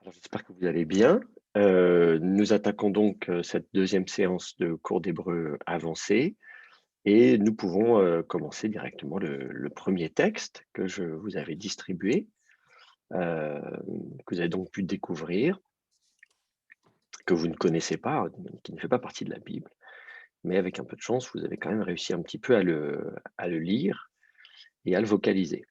Alors, j'espère que vous allez bien. Nous attaquons donc cette deuxième séance de cours d'hébreu avancé et nous pouvons commencer directement le premier texte que je vous avais distribué, euh, que vous avez donc pu découvrir, que vous ne connaissez pas, qui ne fait pas partie de la Bible, mais avec un peu de chance, vous avez quand même réussi un petit peu à le lire et à le vocaliser.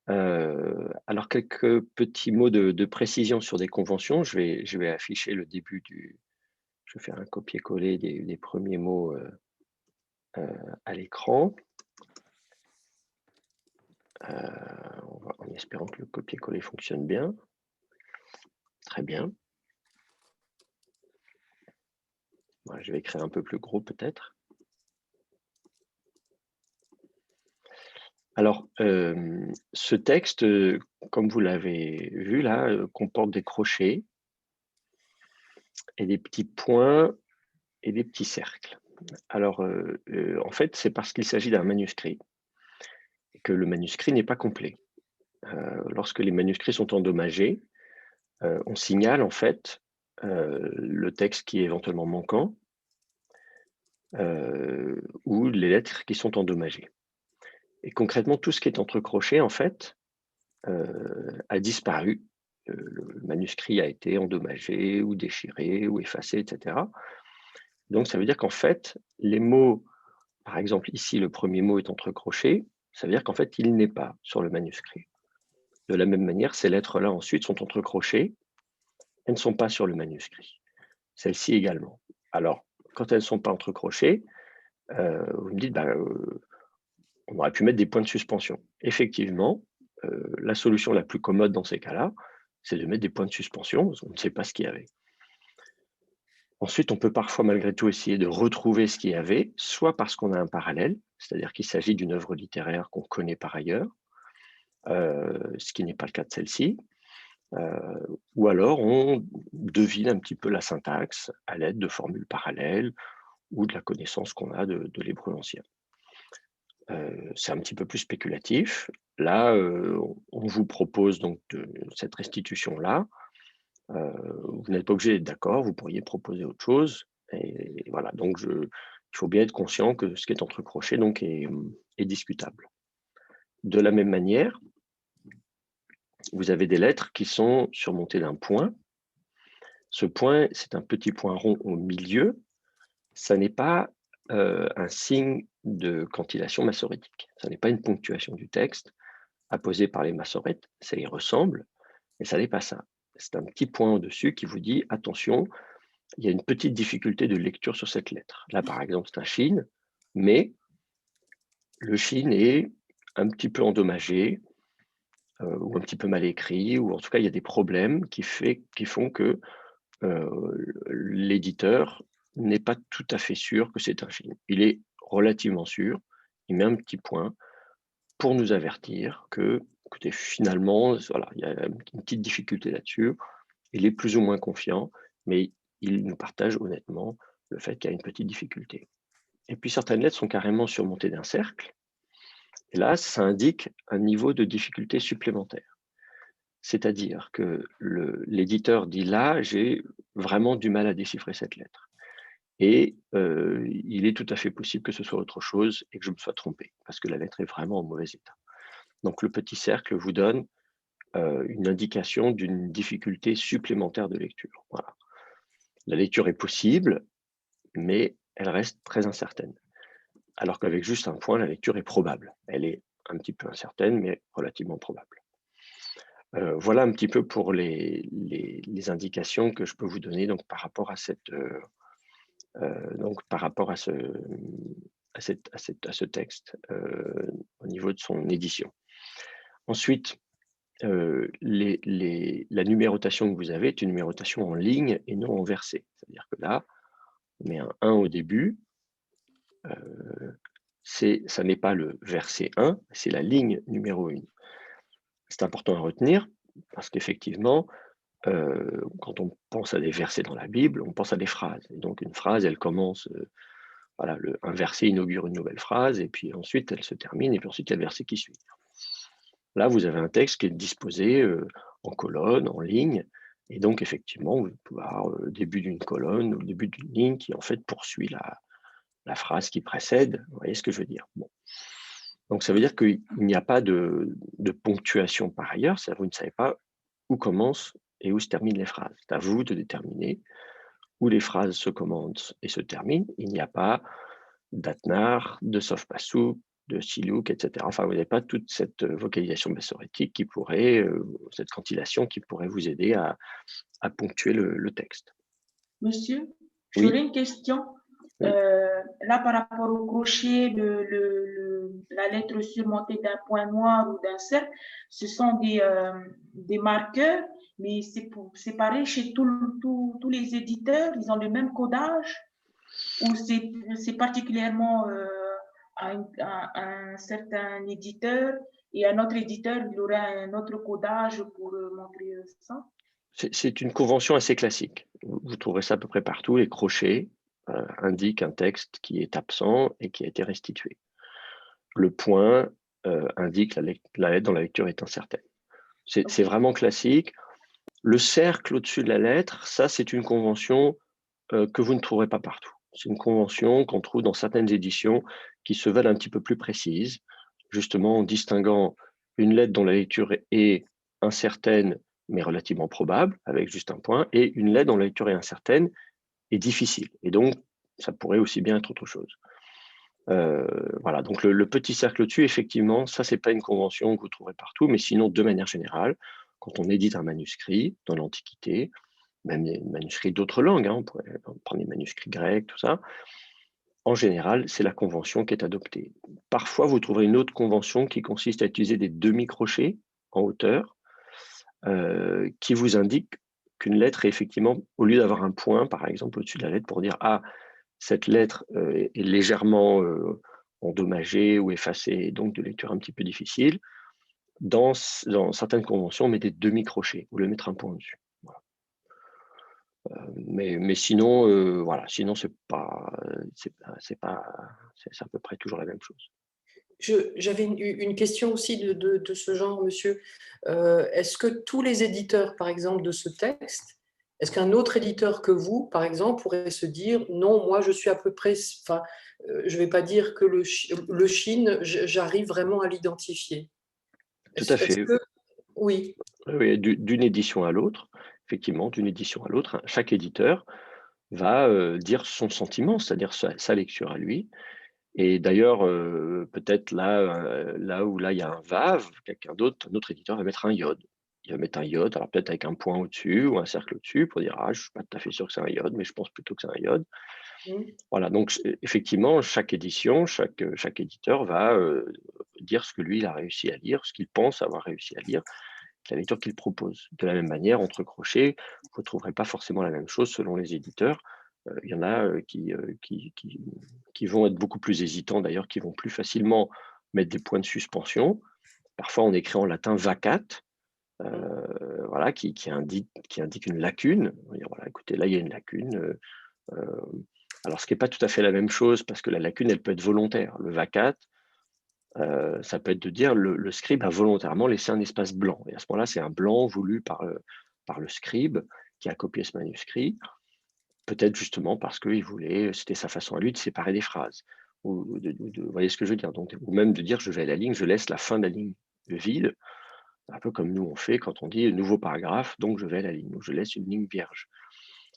Alors quelques petits mots de précision sur des conventions. Je vais afficher le début du. Je vais faire un copier-coller des premiers mots à l'écran, en espérant que le copier-coller fonctionne bien. Très bien. Voilà, je vais écrire un peu plus gros peut-être. Alors, ce texte, comme vous l'avez vu là, comporte des crochets et des petits points et des petits cercles. Alors, en fait, c'est parce qu'il s'agit d'un manuscrit et que le manuscrit n'est pas complet. Lorsque les manuscrits sont endommagés, on signale en fait le texte qui est éventuellement manquant ou les lettres qui sont endommagées. Et concrètement, tout ce qui est entre crochets, en fait, a disparu. Le manuscrit a été endommagé ou déchiré ou effacé, etc. Donc, ça veut dire qu'en fait, les mots, par exemple, ici, le premier mot est entre crochets, ça veut dire qu'en fait, il n'est pas sur le manuscrit. De la même manière, ces lettres-là, ensuite, sont entre crochets, elles ne sont pas sur le manuscrit. Celles-ci également. Alors, quand elles ne sont pas entre crochets, vous me dites, bah, on aurait pu mettre des points de suspension. Effectivement, la solution la plus commode dans ces cas-là, c'est de mettre des points de suspension, parce qu'on ne sait pas ce qu'il y avait. Ensuite, on peut parfois malgré tout essayer de retrouver ce qu'il y avait, soit parce qu'on a un parallèle, c'est-à-dire qu'il s'agit d'une œuvre littéraire qu'on connaît par ailleurs, ce qui n'est pas le cas de celle-ci, ou alors on devine un petit peu la syntaxe à l'aide de formules parallèles ou de la connaissance qu'on a de l'hébreu ancien. C'est un petit peu plus spéculatif. Là, on vous propose donc cette restitution-là. Vous n'êtes pas obligé d'être d'accord, vous pourriez proposer autre chose. Et voilà, donc il faut bien être conscient que ce qui est entre crochets donc est discutable. De la même manière, vous avez des lettres qui sont surmontées d'un point. Ce point, c'est un petit point rond au milieu. Ça n'est pas un signe de cantillation massorétique. Ça n'est pas une ponctuation du texte apposée par les massorètes. Ça y ressemble, mais ça n'est pas ça. C'est un petit point au-dessus qui vous dit attention, il y a une petite difficulté de lecture sur cette lettre. Là, par exemple, c'est un shin, mais le shin est un petit peu endommagé ou un petit peu mal écrit, ou en tout cas, il y a des problèmes qui font que l'éditeur n'est pas tout à fait sûr que c'est un shin. Il est relativement sûr, il met un petit point pour nous avertir que, écoutez, finalement, voilà, il y a une petite difficulté là-dessus. Il est plus ou moins confiant, mais il nous partage honnêtement le fait qu'il y a une petite difficulté. Et puis certaines lettres sont carrément surmontées d'un cercle. Et là, ça indique un niveau de difficulté supplémentaire. C'est-à-dire que l'éditeur dit là, j'ai vraiment du mal à déchiffrer cette lettre. Et il est tout à fait possible que ce soit autre chose et que je me sois trompé, parce que la lettre est vraiment en mauvais état. Donc le petit cercle vous donne une indication d'une difficulté supplémentaire de lecture. Voilà. La lecture est possible, mais elle reste très incertaine. Alors qu'avec juste un point, la lecture est probable. Elle est un petit peu incertaine, mais relativement probable. Voilà un petit peu pour les indications que je peux vous donner donc, par rapport à ce texte au niveau de son édition. Ensuite, la numérotation que vous avez est une numérotation en ligne et non en versets. C'est-à-dire que là, on met un 1 au début, ça n'est pas le verset 1, c'est la ligne numéro 1. C'est important à retenir parce qu'effectivement, quand on pense à des versets dans la Bible, on pense à des phrases. Et donc une phrase, elle commence, voilà, un verset inaugure une nouvelle phrase, et puis ensuite elle se termine, et puis ensuite il y a le verset qui suit. Là, vous avez un texte qui est disposé en colonne, en ligne, Et donc, effectivement, vous pouvez avoir le début d'une colonne ou le début d'une ligne qui, en fait, poursuit la phrase qui précède. Vous voyez ce que je veux dire? Bon. Donc, ça veut dire qu'il n'y a pas de ponctuation par ailleurs, c'est-à-dire vous ne savez pas où commencent et où se terminent les phrases. C'est à vous de déterminer où les phrases se commencent et se terminent. Il n'y a pas d'atnar, de sofpasouk, de silouk, etc. Enfin, vous n'avez pas toute cette vocalisation massorétique qui pourrait, cette cantillation qui pourrait vous aider à ponctuer le texte. Monsieur, Oui. j'aurais une question. Oui. Là, par rapport au crochet, la lettre surmontée d'un point noir ou d'un cercle, ce sont des marqueurs, mais c'est pareil chez tous les éditeurs, ils ont le même codage, ou c'est particulièrement à un certain éditeur et un autre éditeur, il aurait un autre codage pour montrer ça? C'est une convention assez classique. Vous trouverez ça à peu près partout. Les crochets indiquent un texte qui est absent et qui a été restitué. Le point indique la lettre dont la lecture est incertaine. C'est vraiment classique. Le cercle au-dessus de la lettre, ça, c'est une convention que vous ne trouverez pas partout. C'est une convention qu'on trouve dans certaines éditions qui se veulent un petit peu plus précises, justement en distinguant une lettre dont la lecture est incertaine mais relativement probable, avec juste un point, et une lettre dont la lecture est incertaine et difficile. Et donc, ça pourrait aussi bien être autre chose. Voilà, donc le petit cercle au-dessus, effectivement, ça, c'est pas une convention que vous trouverez partout, mais sinon, de manière générale, quand on édite un manuscrit dans l'Antiquité, même les manuscrits d'autres langues, on pourrait prendre les manuscrits grecs, tout ça, en général, c'est la convention qui est adoptée. Parfois, vous trouverez une autre convention qui consiste à utiliser des demi-crochets en hauteur, qui vous indique qu'une lettre est effectivement, au lieu d'avoir un point, par exemple, au-dessus de la lettre pour dire « Ah, cette lettre est légèrement endommagée ou effacée, donc de lecture un petit peu difficile », dans certaines conventions, on met des demi-crochets, au lieu de mettre un point dessus. Voilà. Mais sinon, voilà, sinon c'est à peu près toujours la même chose. J'avais une question aussi de ce genre, monsieur. Est-ce que tous les éditeurs, par exemple, de ce texte, est-ce qu'un autre éditeur que vous, par exemple, pourrait se dire non, moi je suis à peu près, enfin, je ne vais pas dire que le Chine, j'arrive vraiment à l'identifier. Tout à fait. Oui. Oui, d'une édition à l'autre, effectivement, d'une édition à l'autre, chaque éditeur va dire son sentiment, c'est-à-dire sa lecture à lui. Et d'ailleurs, peut-être là où il y a un vav, un autre éditeur va mettre un iode. Il va mettre un iode, alors peut-être avec un point au-dessus ou un cercle au-dessus pour dire ah, je ne suis pas tout à fait sûr que c'est un iode, mais je pense plutôt que c'est un iode. Voilà, donc effectivement, chaque édition, chaque éditeur va dire ce que lui il a réussi à lire, ce qu'il pense avoir réussi à lire, la lecture qu'il propose. De la même manière, entre crochets, vous ne trouverez pas forcément la même chose selon les éditeurs. Il y en a qui vont être beaucoup plus hésitants, d'ailleurs, qui vont plus facilement mettre des points de suspension. Parfois, on écrit en latin vacat, voilà, qui indique une lacune. On va dire, voilà, écoutez, là, il y a une lacune. Alors, ce qui n'est pas tout à fait la même chose, parce que la lacune, elle peut être volontaire. Le vacat, ça peut être de dire le scribe a volontairement laissé un espace blanc. Et à ce moment-là, c'est un blanc voulu par le scribe qui a copié ce manuscrit, peut-être justement parce qu'il voulait, c'était sa façon à lui de séparer des phrases. Vous voyez ce que je veux dire, donc, ou même de dire je vais à la ligne, je laisse la fin de la ligne vide, un peu comme nous on fait quand on dit nouveau paragraphe, donc je vais à la ligne, donc je laisse une ligne vierge.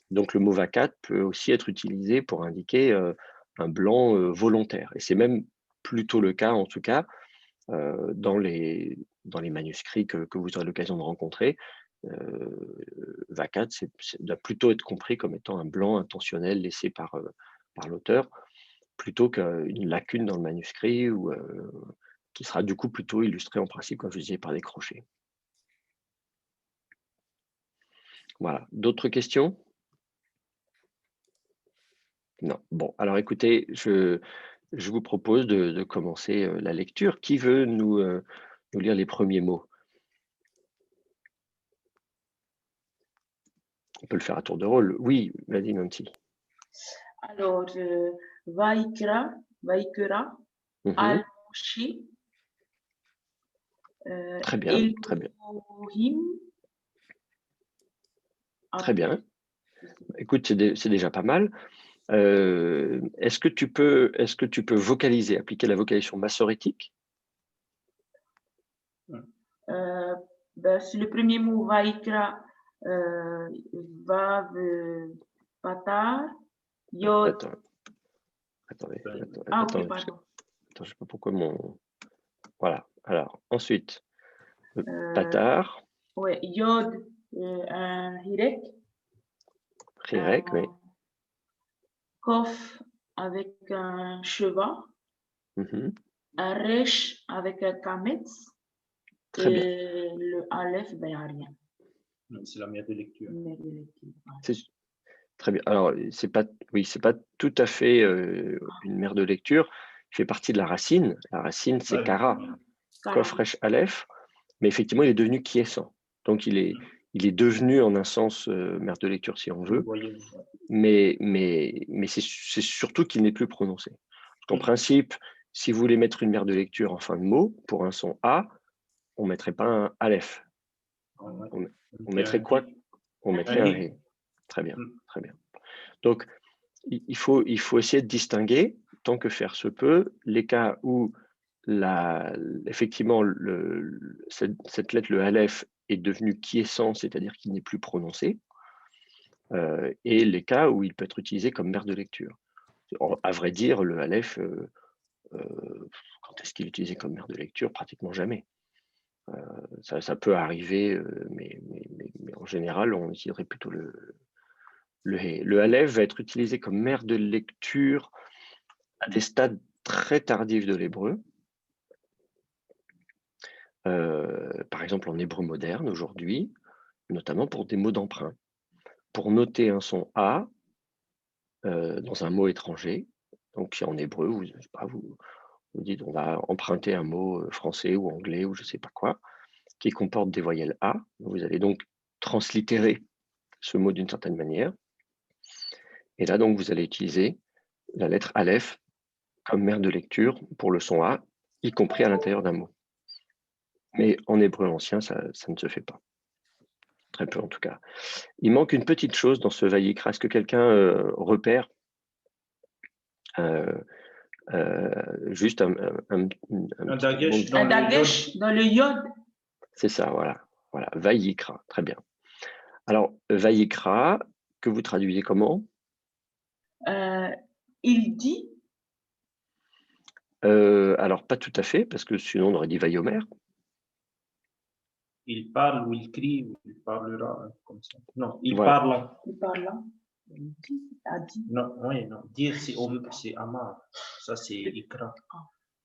Donc le mot vacat peut aussi être utilisé pour indiquer un blanc volontaire. Et c'est même plutôt le cas, en tout cas, dans les manuscrits que vous aurez l'occasion de rencontrer. Vacat doit plutôt être compris comme étant un blanc intentionnel laissé par l'auteur, plutôt qu'une lacune dans le manuscrit, ou qui sera du coup plutôt illustrée en principe, comme je disais, par des crochets. Voilà. D'autres questions? Non. Bon, alors écoutez, je vous propose de commencer la lecture. Qui veut nous lire les premiers mots? On peut le faire à tour de rôle. Oui, vas-y, Nancy. Alors, Vaikra, Al-Moshi, Très bien, très bien. Elohim, Très bien. Écoute, c'est déjà pas mal. Est-ce que tu peux vocaliser, appliquer la vocalisation massorétique? Sur le premier mot, Vaikra, Vav, Patar, Yod. Attendez. Ah, ok, Attends, pardon. je sais pas pourquoi mon... Voilà. Alors, ensuite, Patar. Ouais, Yod, un Hirek. Rirek, oui. Kof avec un cheval. Un Resh avec un Kametz. Très bien. Le Aleph, ben, il n'y a rien. C'est la mère de lecture. Très bien. Alors, c'est pas tout à fait une mère de lecture. Il fait partie de la racine. La racine, c'est Ouais. Kara. Kof, Resh, Aleph. Mais effectivement, il est devenu quiescent. Donc, il est devenu en un sens mère de lecture, si on veut. Mais c'est surtout qu'il n'est plus prononcé. En principe, si vous voulez mettre une mère de lecture en fin de mot, pour un son A, on ne mettrait pas un Aleph. On mettrait quoi? On mettrait un He. Très bien, très bien. Donc, il faut essayer de distinguer, tant que faire se peut, les cas où effectivement cette lettre, le Aleph, est devenu quiescent, c'est-à-dire qu'il n'est plus prononcé, et les cas où il peut être utilisé comme mère de lecture. À vrai dire, le Aleph, quand est-ce qu'il est utilisé comme mère de lecture? Pratiquement jamais. Ça peut arriver, mais en général, on utiliserait plutôt le He. Le Aleph va être utilisé comme mère de lecture à des stades très tardifs de l'hébreu. Par exemple, en hébreu moderne, aujourd'hui, notamment pour des mots d'emprunt. Pour noter un son A dans un mot étranger, donc en hébreu, vous dites on va emprunter un mot français ou anglais ou je ne sais pas quoi, qui comporte des voyelles A. Vous allez donc translittérer ce mot d'une certaine manière. Et là, donc, vous allez utiliser la lettre Aleph comme mère de lecture pour le son A, y compris à l'intérieur d'un mot. Mais en hébreu ancien, ça ne se fait pas. Très peu en tout cas. Il manque une petite chose dans ce Vayikra. Est-ce que quelqu'un repère juste un dagesh dans le Yod. C'est ça, voilà. Vayikra, très bien. Alors, Vayikra, que vous traduisez comment? Il dit. Alors, pas tout à fait, parce que sinon on aurait dit Vayomer. Il parle ou il crie ou il parlera comme ça. Non, il Voilà. parle. Il parle. A dit. Non, oui, non. Dire c'est Amar. Ça c'est Ikra.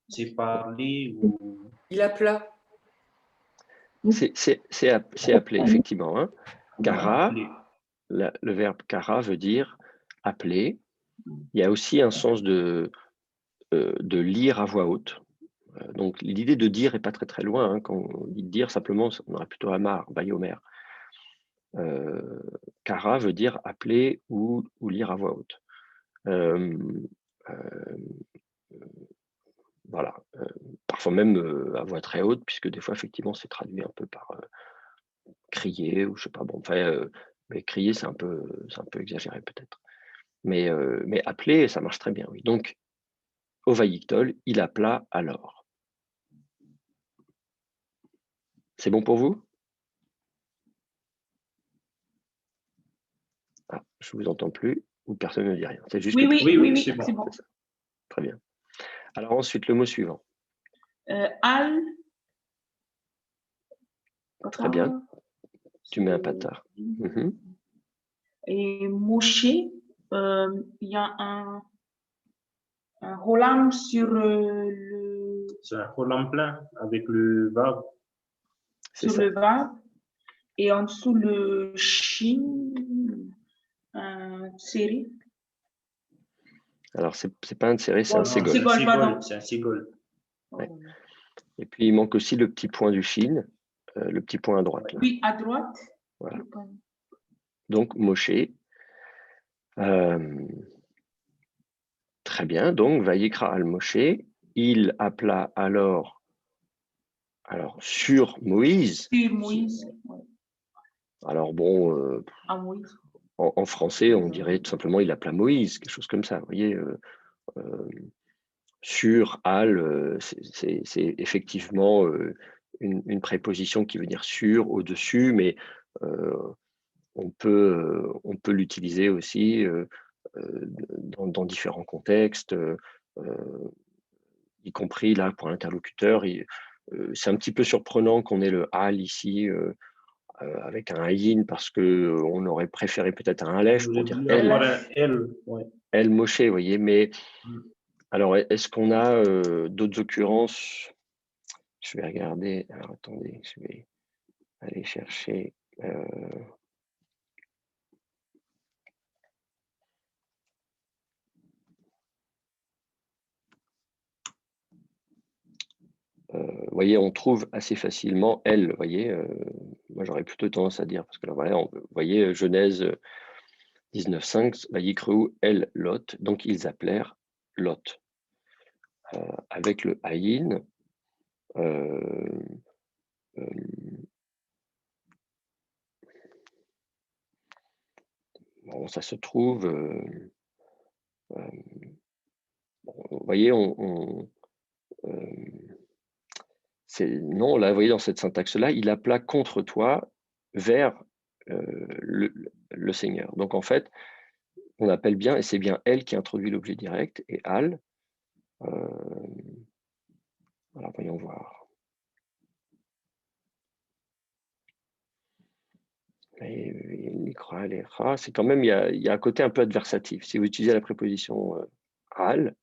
C'est parler ou. Il appela. C'est appelé, effectivement. Hein. Kara, le verbe kara veut dire appeler. Il y a aussi un sens de lire à voix haute. Donc l'idée de dire n'est pas très très loin. Hein. Quand on dit dire, simplement, on aurait plutôt Amar, Vayomer. Kara veut dire appeler ou lire à voix haute. Voilà. Parfois même à voix très haute, puisque des fois, effectivement, c'est traduit un peu par crier ou je sais pas. Bon, enfin, mais crier, c'est un peu exagéré peut-être. Mais appeler, ça marche très bien, oui. Donc, au Vayiktol, il appela alors. C'est bon pour vous? Ah, je ne vous entends plus, ou personne ne dit rien. C'est juste oui, c'est bon. Très bien. Alors ensuite, le mot suivant. Al. Très bien. Tu mets un patar. Et Moshe, il y a un Rolam sur le. C'est un Rolam plein avec le Vav. Sur le Vav. Et en dessous le Shin, un série. Alors, c'est pas un série, c'est un ségol. C'est un ségol. Ouais. Et puis, il manque aussi le petit point du Shin, le petit point à droite. Là. Oui, à droite. Voilà. Donc, Moshe. Très bien. Donc, Vayikra al Moshe. Il appela alors sur Moïse. Sur Moïse. Alors bon, à Moïse. en français, on dirait tout simplement il appela Moïse, quelque chose comme ça. Vous voyez, sur, al, c'est effectivement une préposition qui veut dire sur, au-dessus, mais on peut l'utiliser aussi dans différents contextes, y compris là pour l'interlocuteur. C'est un petit peu surprenant qu'on ait le al ici avec un ayin parce qu'on aurait préféré peut-être un alef Vous pour avez dire dit el, avoir un L, ouais. el Moshe, vous voyez. Mais Mm. alors, est-ce qu'on a d'autres occurrences? Je vais regarder. Alors, attendez, je vais aller chercher. Vous voyez, on trouve assez facilement elle. Vous voyez, moi j'aurais plutôt tendance à dire, parce que là, voilà, vous voyez, Genèse 19.5, Vayikru el Lot, donc ils appelèrent Lot. Avec le Aïn, bon, ça se trouve, vous voyez, non, là, vous voyez, dans cette syntaxe-là, il appela contre toi vers le Seigneur. Donc, en fait, on appelle bien, et c'est bien elle qui introduit l'objet direct, et al. Alors, voyons voir. C'est quand même, il y a un côté un peu adversatif. Si vous utilisez la préposition al,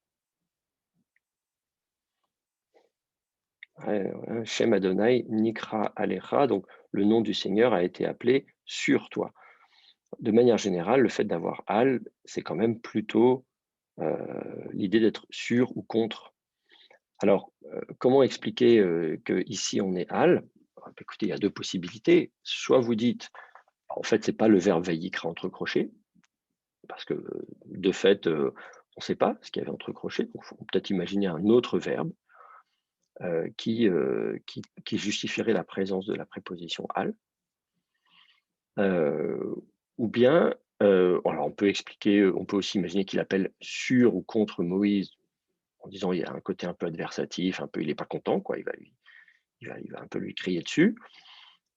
Shem Adonai Nikra Alecha, donc le nom du Seigneur a été appelé sur toi. De manière générale, le fait d'avoir al, c'est quand même plutôt l'idée d'être sur ou contre. Alors, comment expliquer qu'ici on est al? Écoutez, il y a deux possibilités. Soit vous dites, en fait, c'est pas le verbe vayikra entre crochets, parce que de fait, on ne sait pas ce qu'il y avait entre crochets, donc il faut peut-être imaginer un autre verbe qui justifierait la présence de la préposition al. Ou bien, alors on peut expliquer, on peut aussi imaginer qu'il appelle sur ou contre Moïse, en disant il y a un côté un peu adversatif, un peu il n'est pas content, quoi, il va un peu lui crier dessus.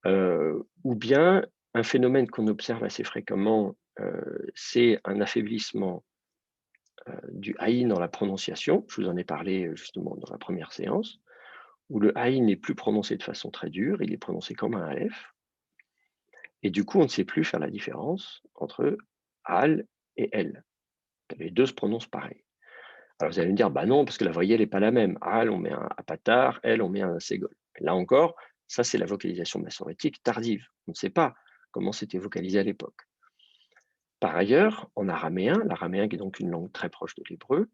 Ou bien un phénomène qu'on observe assez fréquemment, c'est un affaiblissement du haïn dans la prononciation. Je vous en ai parlé justement dans la première séance, où le haïn n'est plus prononcé de façon très dure, il est prononcé comme un aleph. Et du coup, on ne sait plus faire la différence entre al et el. Les deux se prononcent pareil. Alors vous allez me dire, bah non, parce que la voyelle n'est pas la même. Al, on met un apatar, el, on met un ségol. Là encore, ça c'est la vocalisation massorétique tardive. On ne sait pas comment c'était vocalisé à l'époque. Par ailleurs, en araméen, l'araméen qui est donc une langue très proche de l'hébreu,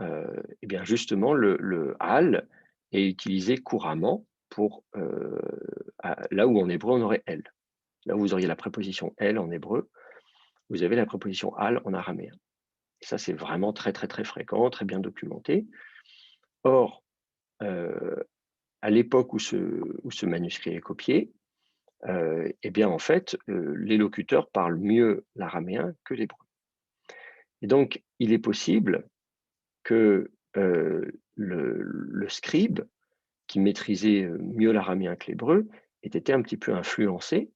eh bien justement, le al est utilisé couramment pour là où en hébreu on aurait el. Là où vous auriez la préposition el en hébreu, vous avez la préposition al en araméen. Et ça, c'est vraiment très, très, très fréquent, très bien documenté. Or, à l'époque où ce manuscrit est copié, eh bien, en fait, les locuteurs parlent mieux l'araméen que l'hébreu. Et donc, il est possible que le scribe, qui maîtrisait mieux l'araméen que l'hébreu, ait été un petit peu influencé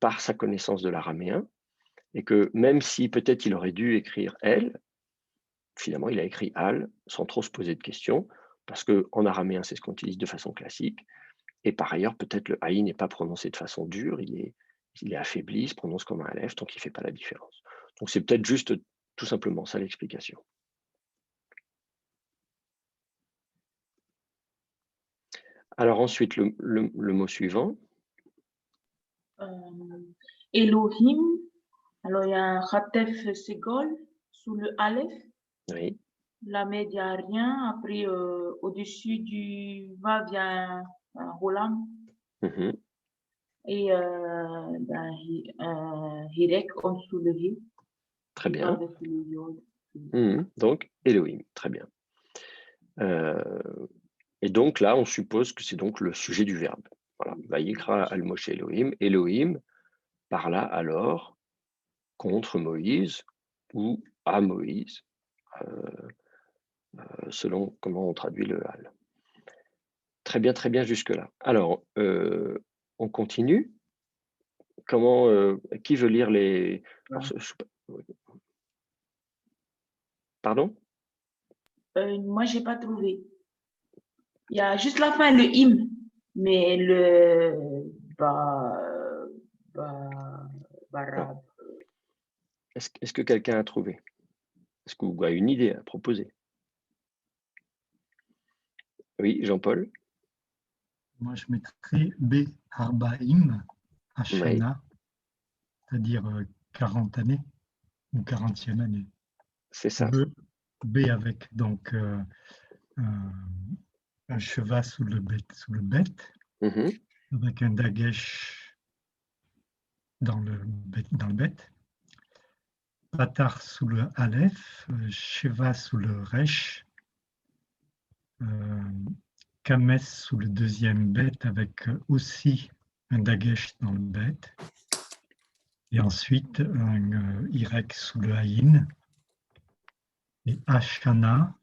par sa connaissance de l'araméen, et que même si peut-être il aurait dû écrire elle, finalement il a écrit al sans trop se poser de questions, parce qu'en araméen c'est ce qu'on utilise de façon classique, et par ailleurs peut-être le haï n'est pas prononcé de façon dure, il est affaibli, il se prononce comme un aleph, donc il ne fait pas la différence. Donc c'est peut-être juste tout simplement ça l'explication. Alors ensuite, le mot suivant. Elohim, alors il y a un Khatef Segol sous le Aleph. Oui. La med, il n'y a rien. Après, au-dessus du Vav, il y a un Rolam. Et Hirek en dessous le Hi. Très bien. Donc, Elohim, très bien. Et donc là, on suppose que c'est donc le sujet du verbe. Voilà. Vayikra al Moshe Elohim. Elohim parla alors contre Moïse ou à Moïse, selon comment on traduit le hal. Très bien jusque-là. Alors, on continue. Comment, qui veut lire les... Alors, pardon? Moi, j'ai pas trouvé. Il y a juste la fin, le hymne, mais le barab. Est-ce que quelqu'un a trouvé? Est-ce que vous avez une idée à proposer? Oui, Jean-Paul? Moi, je mettrais B Arbaim Hashana, c'est-à-dire 40 années ou 40e année. C'est ça. B avec donc un cheval sous le bête, avec un dagesh dans le bête, patar sous le aleph, sheva sous le resh, kames sous le deuxième bête avec aussi un dagesh dans le bête, et ensuite un irek sous le haïn, et ashana,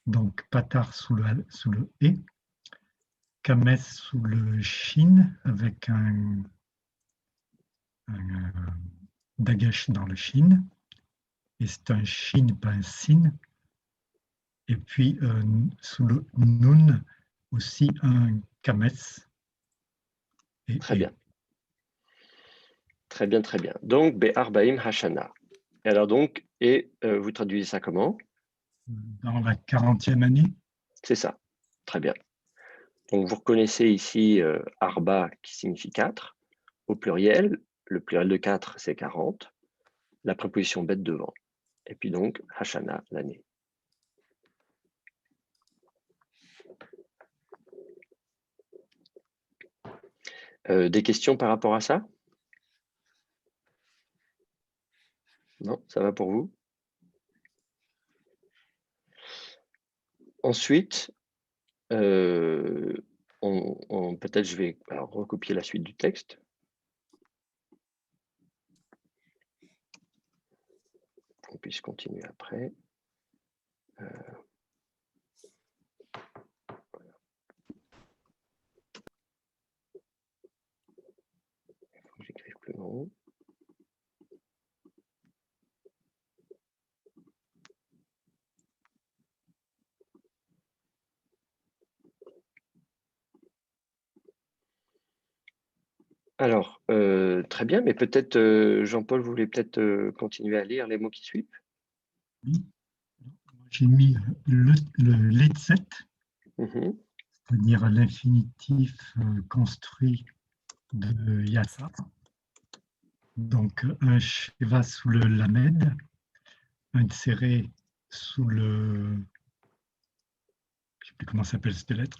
donc patar sous le et, kames sous le shin avec un dagesh dans le shin, et c'est un shin, pas un sin. Et puis sous le nun aussi un kames. Très bien. Très bien. Donc, Be'arbaim Hashana. Et alors donc, vous traduisez ça comment? Dans la 40e année. C'est ça. Très bien. Donc, vous reconnaissez ici Arba qui signifie 4 au pluriel. Le pluriel de 4, c'est 40. La préposition bête devant. Et puis donc, Hashana, l'année. Des questions par rapport à ça? Non, ça va pour vous? Ensuite, peut-être je vais recopier la suite du texte. On puisse continuer après. Il faut que j'écrive plus long. Alors, très bien, mais peut-être, Jean-Paul, vous voulez peut-être continuer à lire les mots qui suivent? Oui. J'ai mis le letset, c'est-à-dire l'infinitif construit de Yassa. Donc un Sheva sous le Lamed, un Tséré sous le... Je ne sais plus comment s'appelle cette lettre.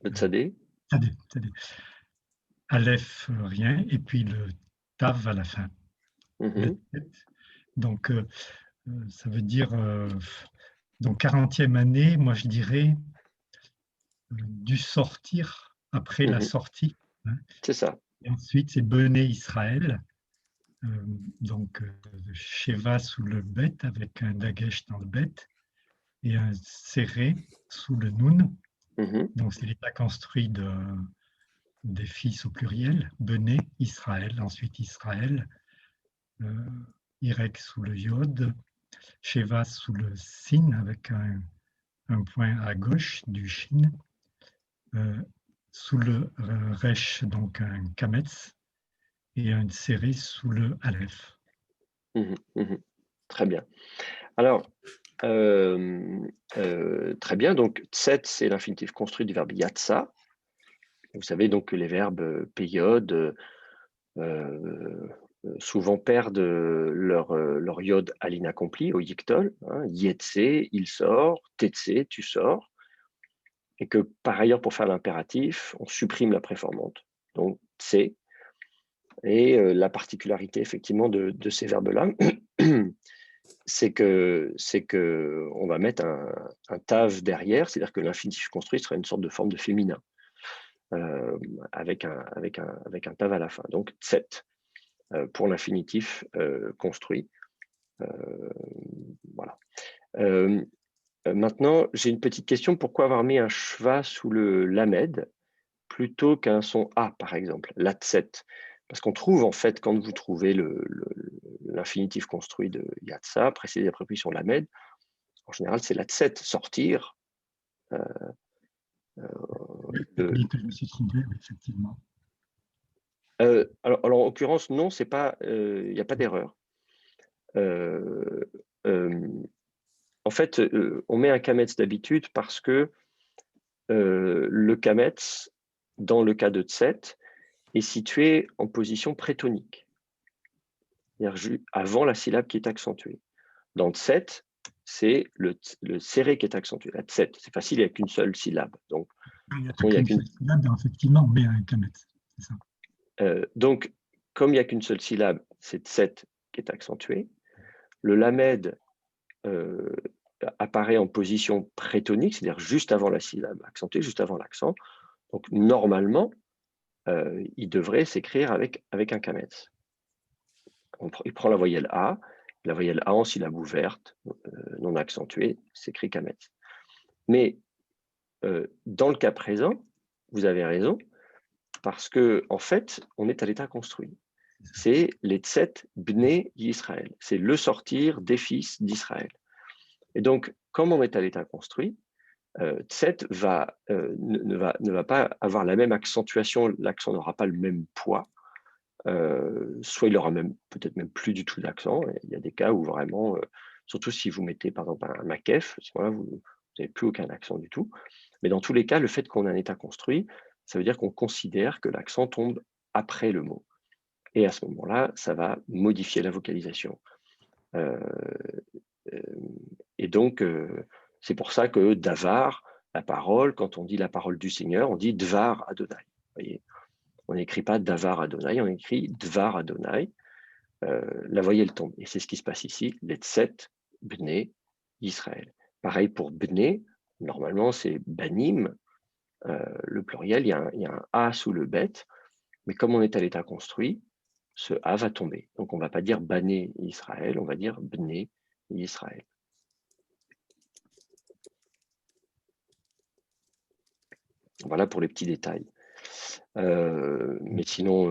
Le Tzadé. Tzadé. Aleph, rien, et puis le Tav à la fin. Donc, ça veut dire, donc 40e année, moi je dirais, du sortir après la sortie. Hein. C'est ça. Et ensuite, c'est Bené Israël, donc Sheva sous le bet avec un dagesh dans le bet et un serré sous le nun. Donc, c'est l'état construit des fils au pluriel, Bené Israël, ensuite Israël, Irek sous le yod, Sheva sous le sin avec un point à gauche du shin, sous le resh, donc un kametz, et un serré sous le aleph. Très bien. Alors, très bien. Donc, tset, c'est l'infinitif construit du verbe yatsa. Vous savez donc que les verbes période souvent perdent leur yod à l'inaccompli, au yiktol. Hein, yetse, il sort, tetse, tu sors. Et que par ailleurs, pour faire l'impératif, on supprime la préformante. Donc, tse. Et la particularité, effectivement, de ces verbes-là, c'est que on va mettre un tav derrière, c'est-à-dire que l'infinitif construit sera une sorte de forme de féminin. avec un tav à la fin. Donc tset pour l'infinitif construit. Voilà. Maintenant, j'ai une petite question. Pourquoi avoir mis un shva sous le lamed plutôt qu'un son A, par exemple, la tset? Parce qu'on trouve, en fait, quand vous trouvez l'infinitif construit de yatsa, précédé de la préposition lamed, en général, c'est la tset, sortir. Oui, que je me suis trompé, oui, effectivement. Alors, en l'occurrence, non, c'est pas, il n'y a pas d'erreur. En fait, on met un kametz d'habitude parce que le kametz, dans le cas de tset, est situé en position prétonique, c'est-à-dire avant la syllabe qui est accentuée. Dans tset, c'est le serré qui est accentué. La tset, c'est facile, il n'y a qu'une seule syllabe. Donc, il n'y a qu'une seule syllabe, effectivement, mais un kametz, c'est ça. Donc, comme il n'y a qu'une seule syllabe, c'est tset qui est accentué. Le lamed apparaît en position prétonique, c'est-à-dire juste avant la syllabe accentuée, juste avant l'accent. Donc, normalement, il devrait s'écrire avec un kametz. Il prend la voyelle A en syllabe ouverte, non accentuée, s'écrit kametz. Mais dans le cas présent, vous avez raison, parce que en fait, on est à l'état construit. C'est les tset bnei Yisraël. C'est le sortir des fils d'Israël. Et donc, comme on est à l'état construit, tset ne va pas avoir la même accentuation, l'accent n'aura pas le même poids, soit il aura peut-être même plus du tout d'accent. Il y a des cas où vraiment, surtout si vous mettez par exemple un makef, à ce moment-là, vous n'avez plus aucun accent du tout. Mais dans tous les cas, le fait qu'on ait un état construit, ça veut dire qu'on considère que l'accent tombe après le mot. Et à ce moment-là, ça va modifier la vocalisation. Et donc, c'est pour ça que davar, la parole, quand on dit la parole du Seigneur, on dit dvar Adonai. Vous voyez, on n'écrit pas davar Adonai, on écrit dvar Adonai. La voyelle tombe. Et c'est ce qui se passe ici, les tset bnei Israël. Pareil pour bnei, normalement c'est banim, le pluriel, il y a un A sous le bet, mais comme on est à l'état construit, ce A va tomber. Donc on ne va pas dire bané Israël, on va dire bnei Israël. Voilà pour les petits détails. Mais sinon,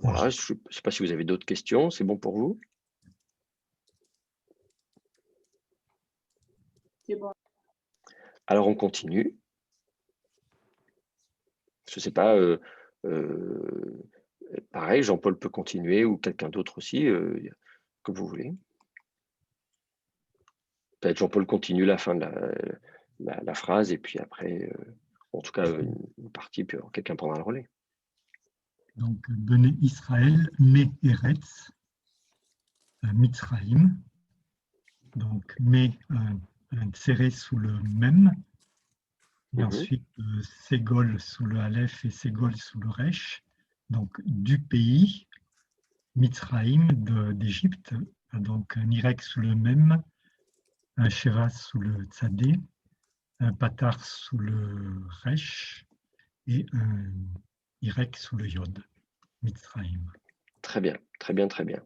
voilà, je ne sais pas si vous avez d'autres questions. C'est bon pour vous? C'est bon. Alors, on continue. Je ne sais pas, pareil, Jean-Paul peut continuer ou quelqu'un d'autre aussi, comme vous voulez. Peut-être Jean-Paul continue la fin de la phrase et puis après, en tout cas, une partie, puis quelqu'un prendra le relais. Donc, Bené Israël, Me Eretz, Mitzraïm. Donc, Me, un tséré sous le même. Et ensuite, Ségol sous le Aleph et Ségol sous le Resh. Donc, du pays, Mitzraïm d'Égypte. Donc, un Y sous le même, un Sheva sous le Tzadé, un Patar sous le Resh et un Y sous le Yod, Mitzraïm. Très bien, très bien, très bien.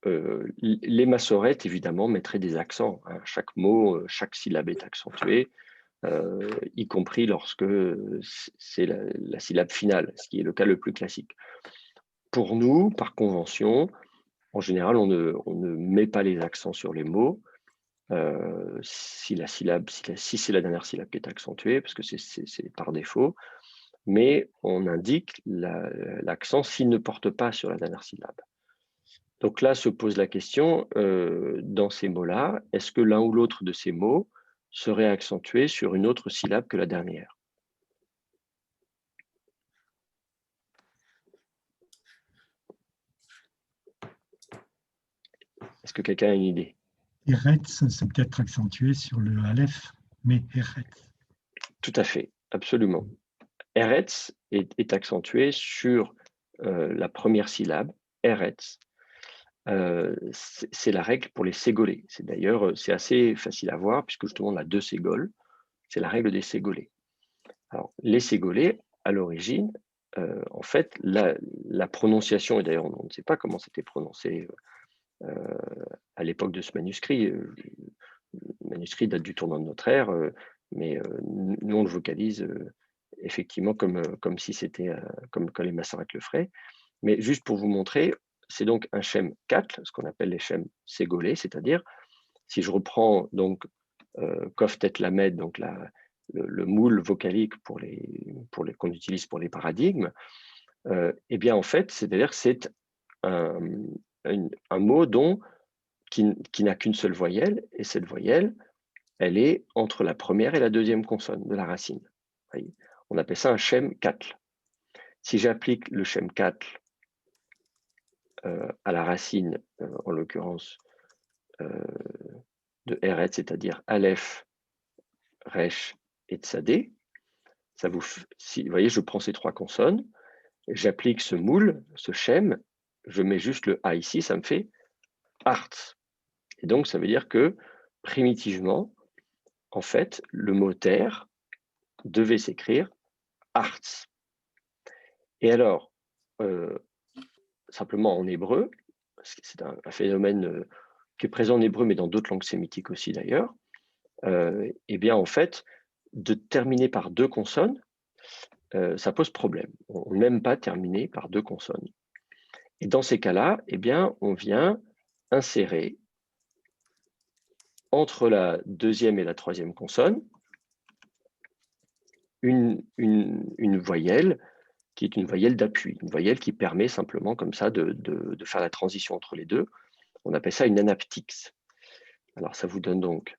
Les massorètes, évidemment, mettraient des accents. Hein. Chaque mot, chaque syllabe est accentuée, y compris lorsque c'est la syllabe finale, ce qui est le cas le plus classique. Pour nous, par convention, en général, on ne met pas les accents sur les mots si c'est la dernière syllabe qui est accentuée, parce que c'est par défaut, mais on indique l'accent s'il ne porte pas sur la dernière syllabe. Donc là se pose la question, dans ces mots-là, est-ce que l'un ou l'autre de ces mots serait accentué sur une autre syllabe que la dernière? Est-ce que quelqu'un a une idée? Eretz, c'est peut-être accentué sur le Aleph, mais Eretz. Tout à fait, absolument. Eretz est accentué sur la première syllabe, Eretz. C'est la règle pour les ségolés. C'est assez facile à voir puisque justement on a deux ségoles. C'est la règle des ségolés. Alors, les ségolés, à l'origine, en fait, la prononciation, et d'ailleurs on ne sait pas comment c'était prononcé à l'époque de ce manuscrit. Le manuscrit date du tournant de notre ère, mais nous on le vocalise effectivement comme si c'était comme quand les Massorètes le feraient. Mais juste pour vous montrer, c'est donc un schème 4, ce qu'on appelle les schèmes ségolés, c'est-à-dire si je reprends donc Kof Tet Lamed, donc le moule vocalique qu'on utilise pour les paradigmes, eh bien en fait, c'est-à-dire c'est un mot qui n'a qu'une seule voyelle, et cette voyelle, elle est entre la première et la deuxième consonne de la racine. Voyez, on appelle ça un schème 4. Si j'applique le schème 4 à la racine, en l'occurrence de Eret, c'est-à-dire Aleph, Resh et Tsadé, ça vous voyez, je prends ces trois consonnes, j'applique ce moule, ce schème, je mets juste le A ici, ça me fait Arts. Et donc, ça veut dire que, primitivement, en fait, le mot terre devait s'écrire Arts. Et alors, simplement en hébreu, c'est un phénomène qui est présent en hébreu, mais dans d'autres langues sémitiques aussi d'ailleurs, eh bien, en fait, de terminer par deux consonnes, ça pose problème. On n'aime pas terminer par deux consonnes. Et dans ces cas-là, eh bien, on vient insérer entre la deuxième et la troisième consonne une voyelle qui est une voyelle d'appui, une voyelle qui permet simplement comme ça de faire la transition entre les deux. On appelle ça une anaptyxe. Alors ça vous donne donc,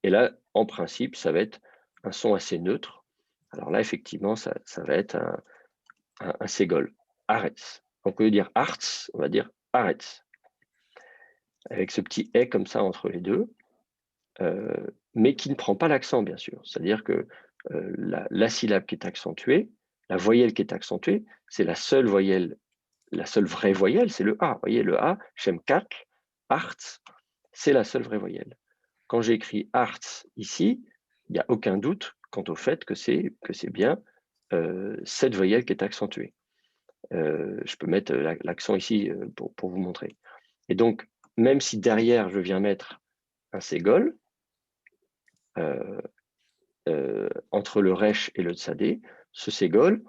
et là, en principe, ça va être un son assez neutre. Alors là, effectivement, ça va être un ségol, arets. Donc, au lieu de dire arts, on va dire arets. Avec ce petit « et » comme ça entre les deux, mais qui ne prend pas l'accent, bien sûr. C'est-à-dire que la syllabe qui est accentuée, la voyelle qui est accentuée, c'est la seule voyelle, la seule vraie voyelle, c'est le A. Vous voyez, le A, Shem 4, arts, c'est la seule vraie voyelle. Quand j'écris arts ici, il n'y a aucun doute quant au fait que c'est bien cette voyelle qui est accentuée. Je peux mettre l'accent ici pour vous montrer. Et donc, même si derrière, je viens mettre un ségol, entre le resh et le tsadé, ce ségol,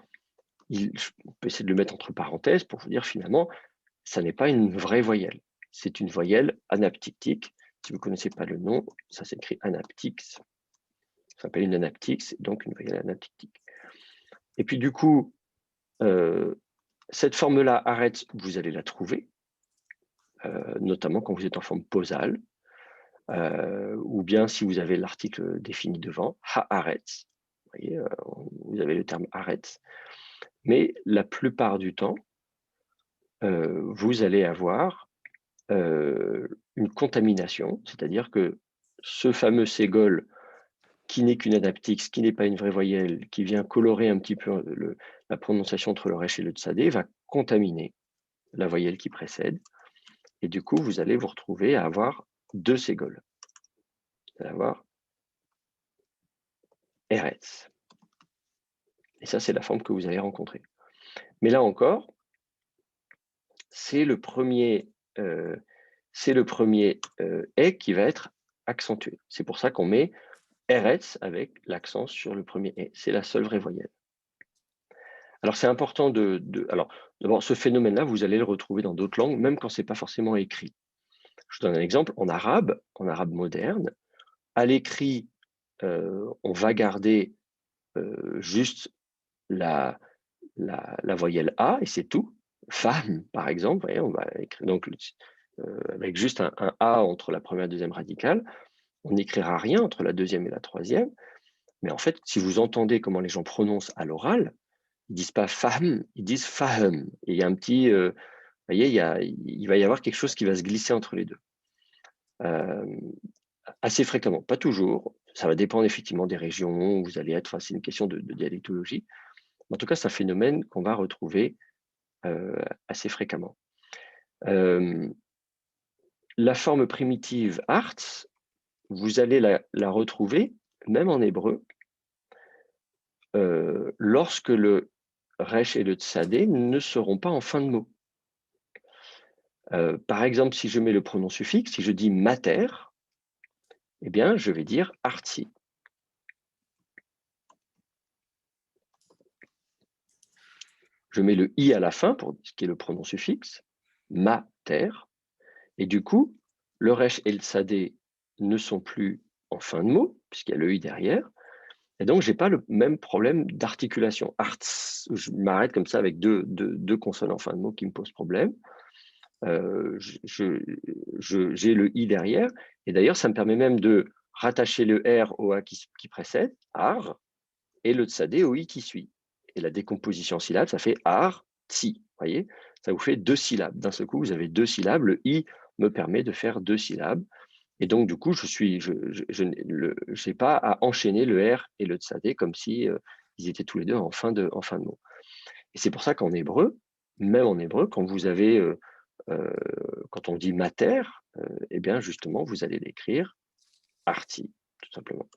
je peux essayer de le mettre entre parenthèses pour vous dire finalement, ça n'est pas une vraie voyelle. C'est une voyelle anaptictique. Si vous ne connaissez pas le nom, ça s'écrit anaptyx. Ça s'appelle une anaptyx, donc une voyelle anaptictique. Et puis du coup, cette forme-là, arrête, vous allez la trouver, notamment quand vous êtes en forme posale, ou bien si vous avez l'article défini devant, haaretz. Vous voyez, vous avez le terme aretz. Mais la plupart du temps, vous allez avoir une contamination, c'est-à-dire que ce fameux ségol, qui n'est qu'une anaptyxe, qui n'est pas une vraie voyelle, qui vient colorer un petit peu la prononciation entre le resh et le tsadé, va contaminer la voyelle qui précède. Et du coup, vous allez vous retrouver à avoir deux ségols. Vous allez avoir Eretz. Et ça, c'est la forme que vous allez rencontrer. Mais là encore, c'est le premier et qui va être accentué. C'est pour ça qu'on met Eretz avec l'accent sur le premier et. C'est la seule vraie voyelle. Alors, c'est important alors, d'abord, ce phénomène-là, vous allez le retrouver dans d'autres langues, même quand ce n'est pas forcément écrit. Je vous donne un exemple. En arabe moderne, à l'écrit, on va garder juste la voyelle A et c'est tout. Femme, par exemple, voyez, on va écrire donc avec juste un A entre la première et la deuxième radicale, on n'écrira rien entre la deuxième et la troisième. Mais en fait, si vous entendez comment les gens prononcent à l'oral, ils ne disent pas femme, ils disent fahem. Et il y a un petit, vous voyez, il va y avoir quelque chose qui va se glisser entre les deux. Assez fréquemment, pas toujours. Ça va dépendre effectivement des régions où vous allez être. Enfin, c'est une question de dialectologie. En tout cas, c'est un phénomène qu'on va retrouver assez fréquemment. La forme primitive arts, vous allez la retrouver, même en hébreu, lorsque le resh et le tsadé ne seront pas en fin de mot. Par exemple, si je mets le pronom suffixe, si je dis mater, eh bien, je vais dire artsi. Je mets le i à la fin pour ce qui est le pronom suffixe, mater, et du coup, le resh et le tsadé ne sont plus en fin de mot, puisqu'il y a le i derrière, et donc je n'ai pas le même problème d'articulation. Arts, je m'arrête comme ça avec deux consonnes en fin de mot qui me posent problème. J'ai le i derrière, et d'ailleurs, ça me permet même de rattacher le r au a qui précède, ar, et le tsadé au i qui suit. Et la décomposition syllabe, ça fait ar, tsi. Voyez, ça vous fait 2 syllabes. D'un seul coup, vous avez 2 syllabes. Le i me permet de faire 2 syllabes. Et donc, du coup, je n'ai pas à enchaîner le R et le tsadé comme si ils étaient tous les deux en fin de mot. Et c'est pour ça qu'en hébreu, même en hébreu, quand vous avez, quand on dit mater, eh bien, justement, vous allez l'écrire arti, tout simplement.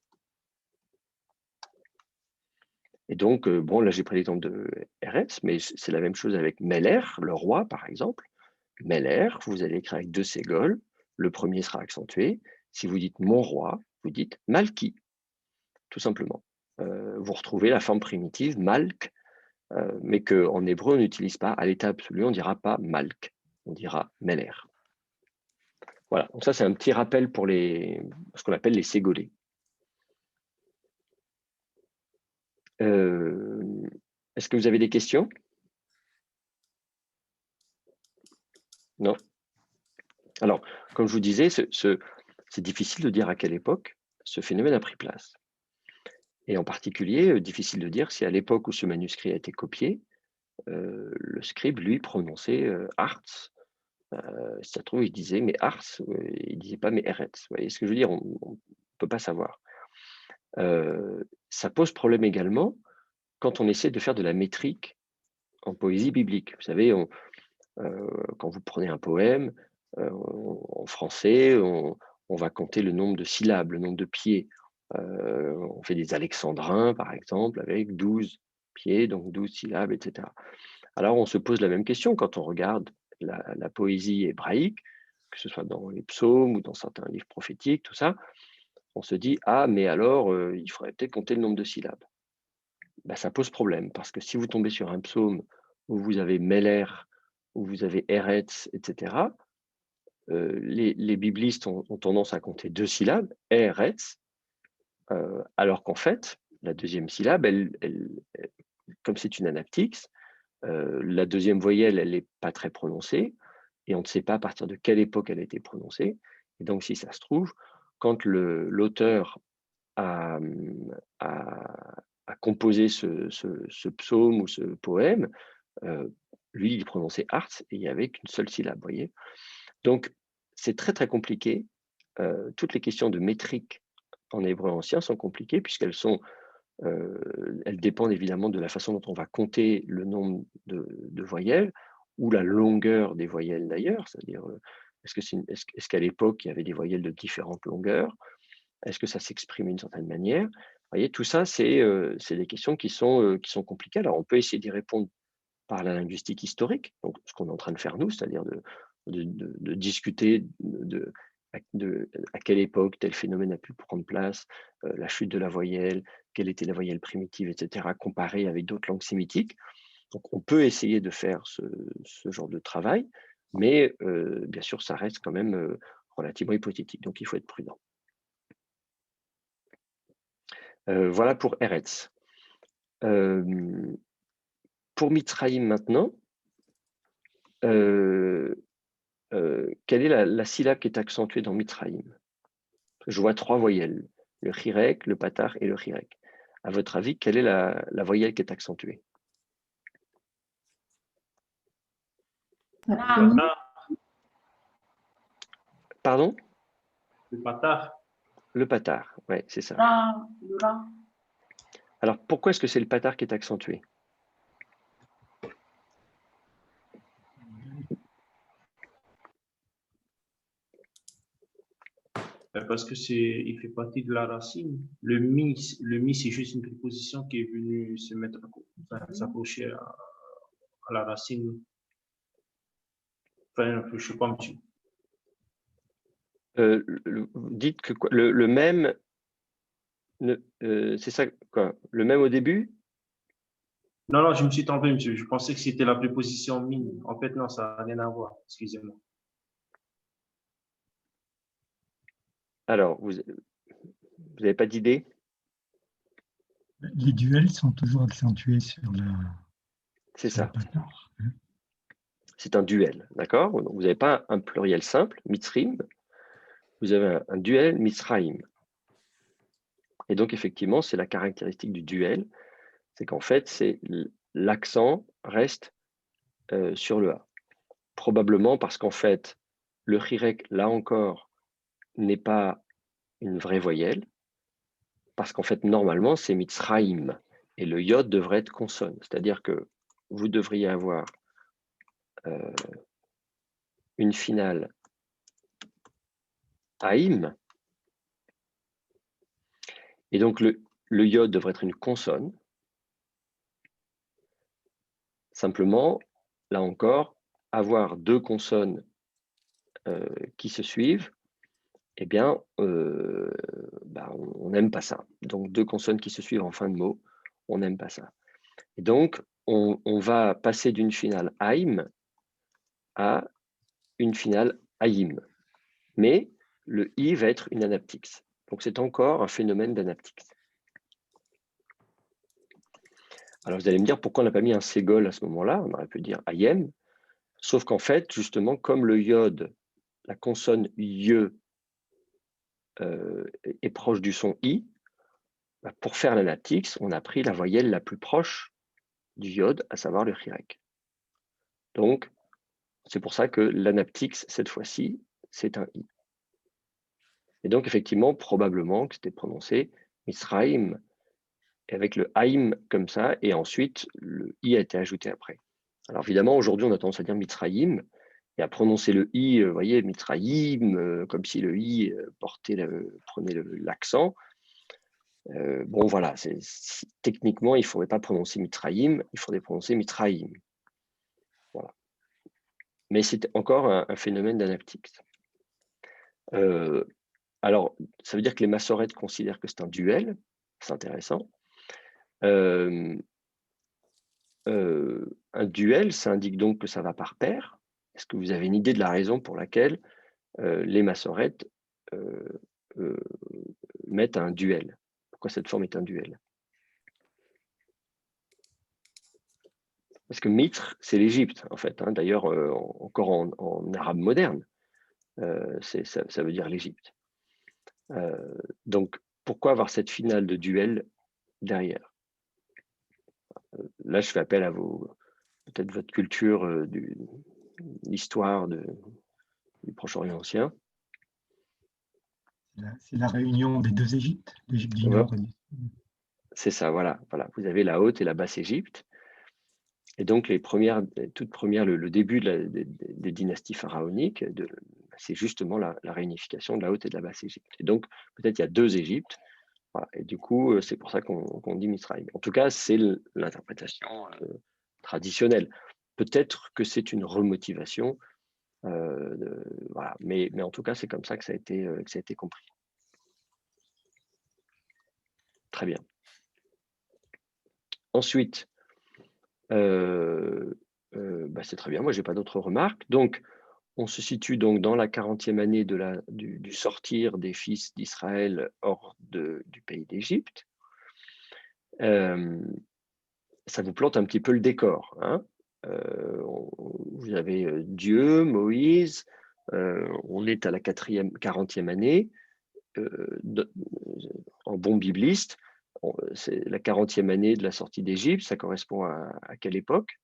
Et donc, bon, là, j'ai pris l'exemple de Eretz, mais c'est la même chose avec Meler, le roi, par exemple. Meler, vous allez écrire avec 2 ségoles. Le premier sera accentué. Si vous dites mon roi, vous dites Malki, tout simplement. Vous retrouvez la forme primitive Malk, mais qu'en hébreu, on n'utilise pas. À l'état absolu, on ne dira pas Malk, on dira Meler. Voilà, donc ça, c'est un petit rappel pour ce qu'on appelle les ségolés. Est-ce que vous avez des questions? Non? Alors, comme je vous disais, c'est difficile de dire à quelle époque ce phénomène a pris place. Et en particulier, difficile de dire si à l'époque où ce manuscrit a été copié, le scribe, lui, prononçait Arts. Si ça se trouve, il disait mais Ars, il ne disait pas mais Eretz. Vous voyez ce que je veux dire? On ne peut pas savoir. Ça pose problème également quand on essaie de faire de la métrique en poésie biblique. Vous savez, quand vous prenez un poème, en français, on va compter le nombre de syllabes, le nombre de pieds. On fait des alexandrins, par exemple, avec 12 pieds, donc 12 syllabes, etc. Alors, on se pose la même question quand on regarde la poésie hébraïque, que ce soit dans les psaumes ou dans certains livres prophétiques, tout ça. On se dit, ah, mais alors, il faudrait peut-être compter le nombre de syllabes. Ben, ça pose problème, parce que si vous tombez sur un psaume où vous avez Meler, où vous avez Eretz, etc., les biblistes ont tendance à compter 2 syllabes, Eretz, alors qu'en fait, la deuxième syllabe, comme c'est une anaptyxe, la deuxième voyelle, elle n'est pas très prononcée, et on ne sait pas à partir de quelle époque elle a été prononcée. Et donc, si ça se trouve, quand l'auteur a composé ce psaume ou ce poème, lui, il prononçait Arts et il n'y avait qu'une seule syllabe, vous voyez. Donc, c'est très, très compliqué. Toutes les questions de métrique en hébreu ancien sont compliquées puisqu'elles elles dépendent évidemment de la façon dont on va compter le nombre de voyelles ou la longueur des voyelles d'ailleurs, c'est-à-dire est-ce qu'à l'époque il y avait des voyelles de différentes longueurs? Est-ce que ça s'exprime d'une certaine manière? Vous voyez, tout ça, c'est des questions qui sont compliquées. Alors, on peut essayer d'y répondre par la linguistique historique, donc ce qu'on est en train de faire nous, c'est-à-dire de discuter à quelle époque tel phénomène a pu prendre place, la chute de la voyelle, quelle était la voyelle primitive, etc., comparée avec d'autres langues sémitiques. Donc, on peut essayer de faire ce genre de travail, mais bien sûr, ça reste quand même relativement hypothétique, donc il faut être prudent. Voilà pour Eretz. Pour Mitzraïm maintenant, quelle est la syllabe qui est accentuée dans Mitzraïm? Je vois 3 voyelles, le chirek, le patar et le chirek. À votre avis, quelle est la voyelle qui est accentuée? Pardon? Le patar. Le patar, oui, c'est ça. Le ra. Alors, pourquoi est-ce que c'est le patar qui est accentué? Parce que il fait partie de la racine. Le mi, c'est juste une préposition qui est venue se mettre s'approcher à la racine. Enfin, je sais pas, monsieur. Vous dites que quoi, le même, c'est ça quoi? Le même au début? Non, non, je me suis trompé, monsieur. Je pensais que c'était la préposition mi. En fait, non, ça n'a rien à voir. Excusez-moi. Alors, vous n'avez pas d'idée? Les duels sont toujours accentués sur la. C'est sur le ça. patin. C'est un duel, d'accord? Vous n'avez pas un pluriel simple, mitzrim, vous avez un duel mitzraïm. Et donc, effectivement, c'est la caractéristique du duel, c'est qu'en fait, l'accent reste sur le A. Probablement parce qu'en fait, le chirek, là encore, n'est pas une vraie voyelle, parce qu'en fait, normalement, c'est mitzraïm, et le yod devrait être consonne, c'est-à-dire que vous devriez avoir une finale haïm, et donc le yod devrait être une consonne. Simplement, là encore, avoir deux consonnes qui se suivent, eh bien, on n'aime pas ça. Donc, deux consonnes qui se suivent en fin de mot, on n'aime pas ça. Et donc, on va passer d'une finale aïm à une finale aïm. Mais le i va être une anaptix. Donc, c'est encore un phénomène d'anaptix. Alors, vous allez me dire pourquoi on n'a pas mis un ségol à ce moment-là? On aurait pu dire ayem. Sauf qu'en fait, justement, comme le yod, la consonne ye est proche du son i, pour faire l'anaptix, on a pris la voyelle la plus proche du yod, à savoir le chirek. Donc, c'est pour ça que l'anaptix, cette fois-ci, c'est un i. Et donc, effectivement, probablement que c'était prononcé Misraïm, avec le haïm comme ça, et ensuite, le i a été ajouté après. Alors, évidemment, aujourd'hui, on a tendance à dire Mitzraïm, et à prononcer le i, vous voyez, Mitzraïm, comme si le i prenait l'accent. Bon, voilà, techniquement, il ne faudrait pas prononcer Mitraïm, il faudrait prononcer Mitraïm. Voilà. Mais c'est encore un phénomène d'anaptix. Alors, ça veut dire que les massorètes considèrent que c'est un duel, c'est intéressant. Un duel, ça indique donc que ça va par paire. Est-ce que vous avez une idée de la raison pour laquelle les massorètes mettent un duel? Pourquoi cette forme est un duel? Parce que Mitre, c'est l'Égypte, en fait. Hein. D'ailleurs, encore en arabe moderne, ça veut dire l'Égypte. Donc, pourquoi avoir cette finale de duel derrière? Là, je fais appel à peut-être votre culture, l'histoire du Proche-Orient ancien. C'est la réunion des deux Égyptes, l'Égypte du Nord. C'est ça, voilà. Vous avez la Haute et la Basse Égypte. Et donc, toutes premières, le début des dynasties pharaoniques, c'est justement la réunification de la Haute et de la Basse Égypte. Et donc, peut-être il y a deux Égyptes. Voilà. Et du coup, c'est pour ça qu'on dit Misraïm. En tout cas, c'est l'interprétation traditionnelle. Peut-être que c'est une remotivation, voilà. Mais en tout cas, c'est comme ça que ça a été compris. Très bien. Ensuite, c'est très bien, moi, je n'ai pas d'autres remarques. Donc, on se situe donc dans la 40e année du sortir des fils d'Israël hors du pays d'Égypte. Ça vous plante un petit peu le décor. Hein. Vous avez Dieu, Moïse, on est à la 40e année. En bon bibliste, c'est la 40e année de la sortie d'Égypte. Ça correspond à quelle époque?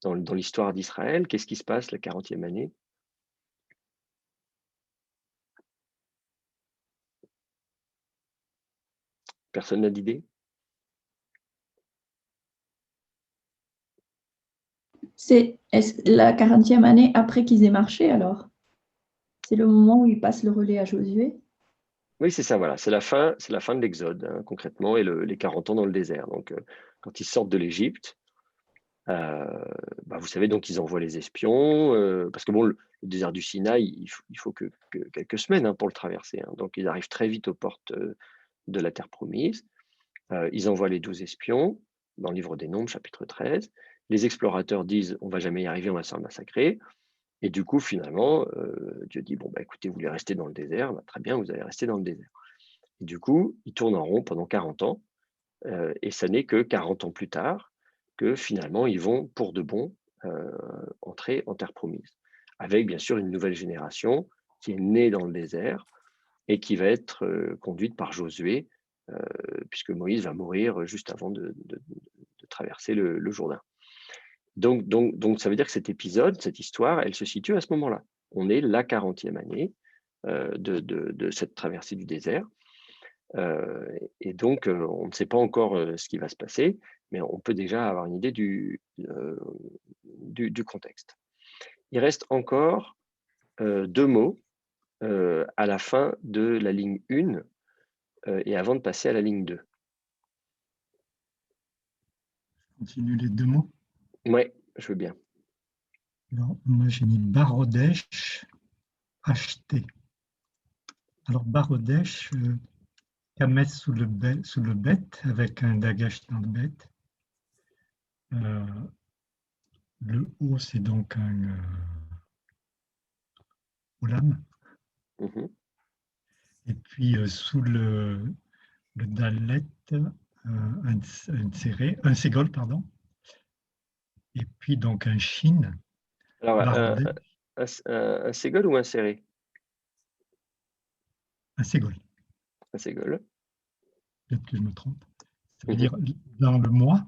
Dans l'histoire d'Israël, qu'est-ce qui se passe la 40e année? Personne n'a d'idée? C'est la 40e année après qu'ils aient marché, alors? C'est le moment où il passe le relais à Josué. Oui, c'est ça, voilà. C'est la fin de l'Exode, hein, concrètement, et les 40 ans dans le désert. Donc, quand ils sortent de l'Égypte, vous savez, donc ils envoient les espions, parce que bon, le désert du Sinaï, il faut que quelques semaines, hein, pour le traverser, hein. Donc, ils arrivent très vite aux portes de la terre promise. Ils envoient les 12 espions dans le livre des Nombres, chapitre 13. Les explorateurs disent, on va jamais y arriver, on va se faire massacrer. Et du coup, finalement, Dieu dit, bon, écoutez, vous voulez rester dans le désert, très bien, vous allez rester dans le désert. Et du coup, ils tournent en rond pendant 40 ans, et ça n'est que 40 ans plus tard que finalement, ils vont pour de bon entrer en terre promise, avec bien sûr une nouvelle génération qui est née dans le désert et qui va être conduite par Josué, puisque Moïse va mourir juste avant de traverser le Jourdain. Donc, ça veut dire que cet épisode, cette histoire, elle se situe à ce moment-là. On est la 40e année de cette traversée du désert. Et donc, on ne sait pas encore ce qui va se passer, mais on peut déjà avoir une idée du contexte. Il reste encore 2 mots à la fin de la ligne 1 et avant de passer à la ligne 2. Continue les 2 mots. Oui, je veux bien. Alors, moi, j'ai mis Barodesh, acheter. Alors, Barodesh, Kames sous le bête, avec un Dagesh dans le bête. Le O, c'est donc un Olam. Et puis, sous le Dalet, un Ségol, pardon. Et puis, donc, un Shin. Alors, Barodesh, un Ségol ou un serré? un Ségol. Un Ségol. Peut-être que je me trompe. Ça veut dire dans le mois,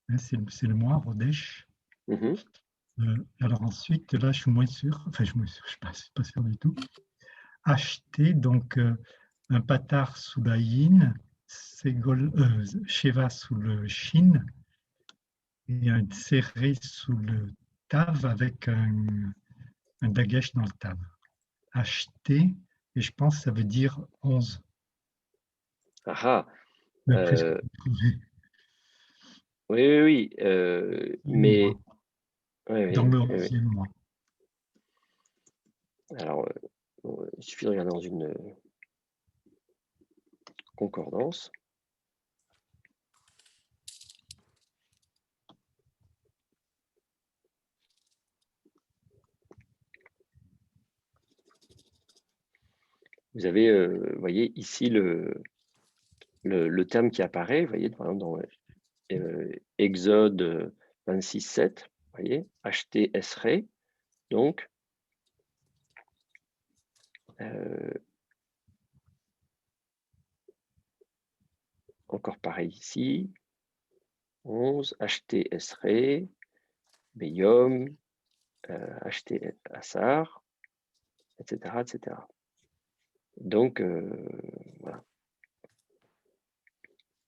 hein, c'est le mois, Rodesh. Alors ensuite, là, je suis moins sûr, enfin, je ne suis pas sûr du tout. Acheter, donc, un patar sous la yin, Sheva sous le shin, et un serré sous le tav avec un dagesh dans le tav. Acheter, et je pense que ça veut dire 11. Ah, D'après ce que j'ai trouvé. oui, mais dans le 11e mois. Alors, il suffit de regarder dans une concordance. Vous avez, voyez ici le terme qui apparaît, vous voyez, par exemple dans Exode 26:7, vous voyez, acheter Esrei, donc encore pareil ici, 11, acheter Esrei, Beyom, acheter Assar, etc., etc. Donc, voilà.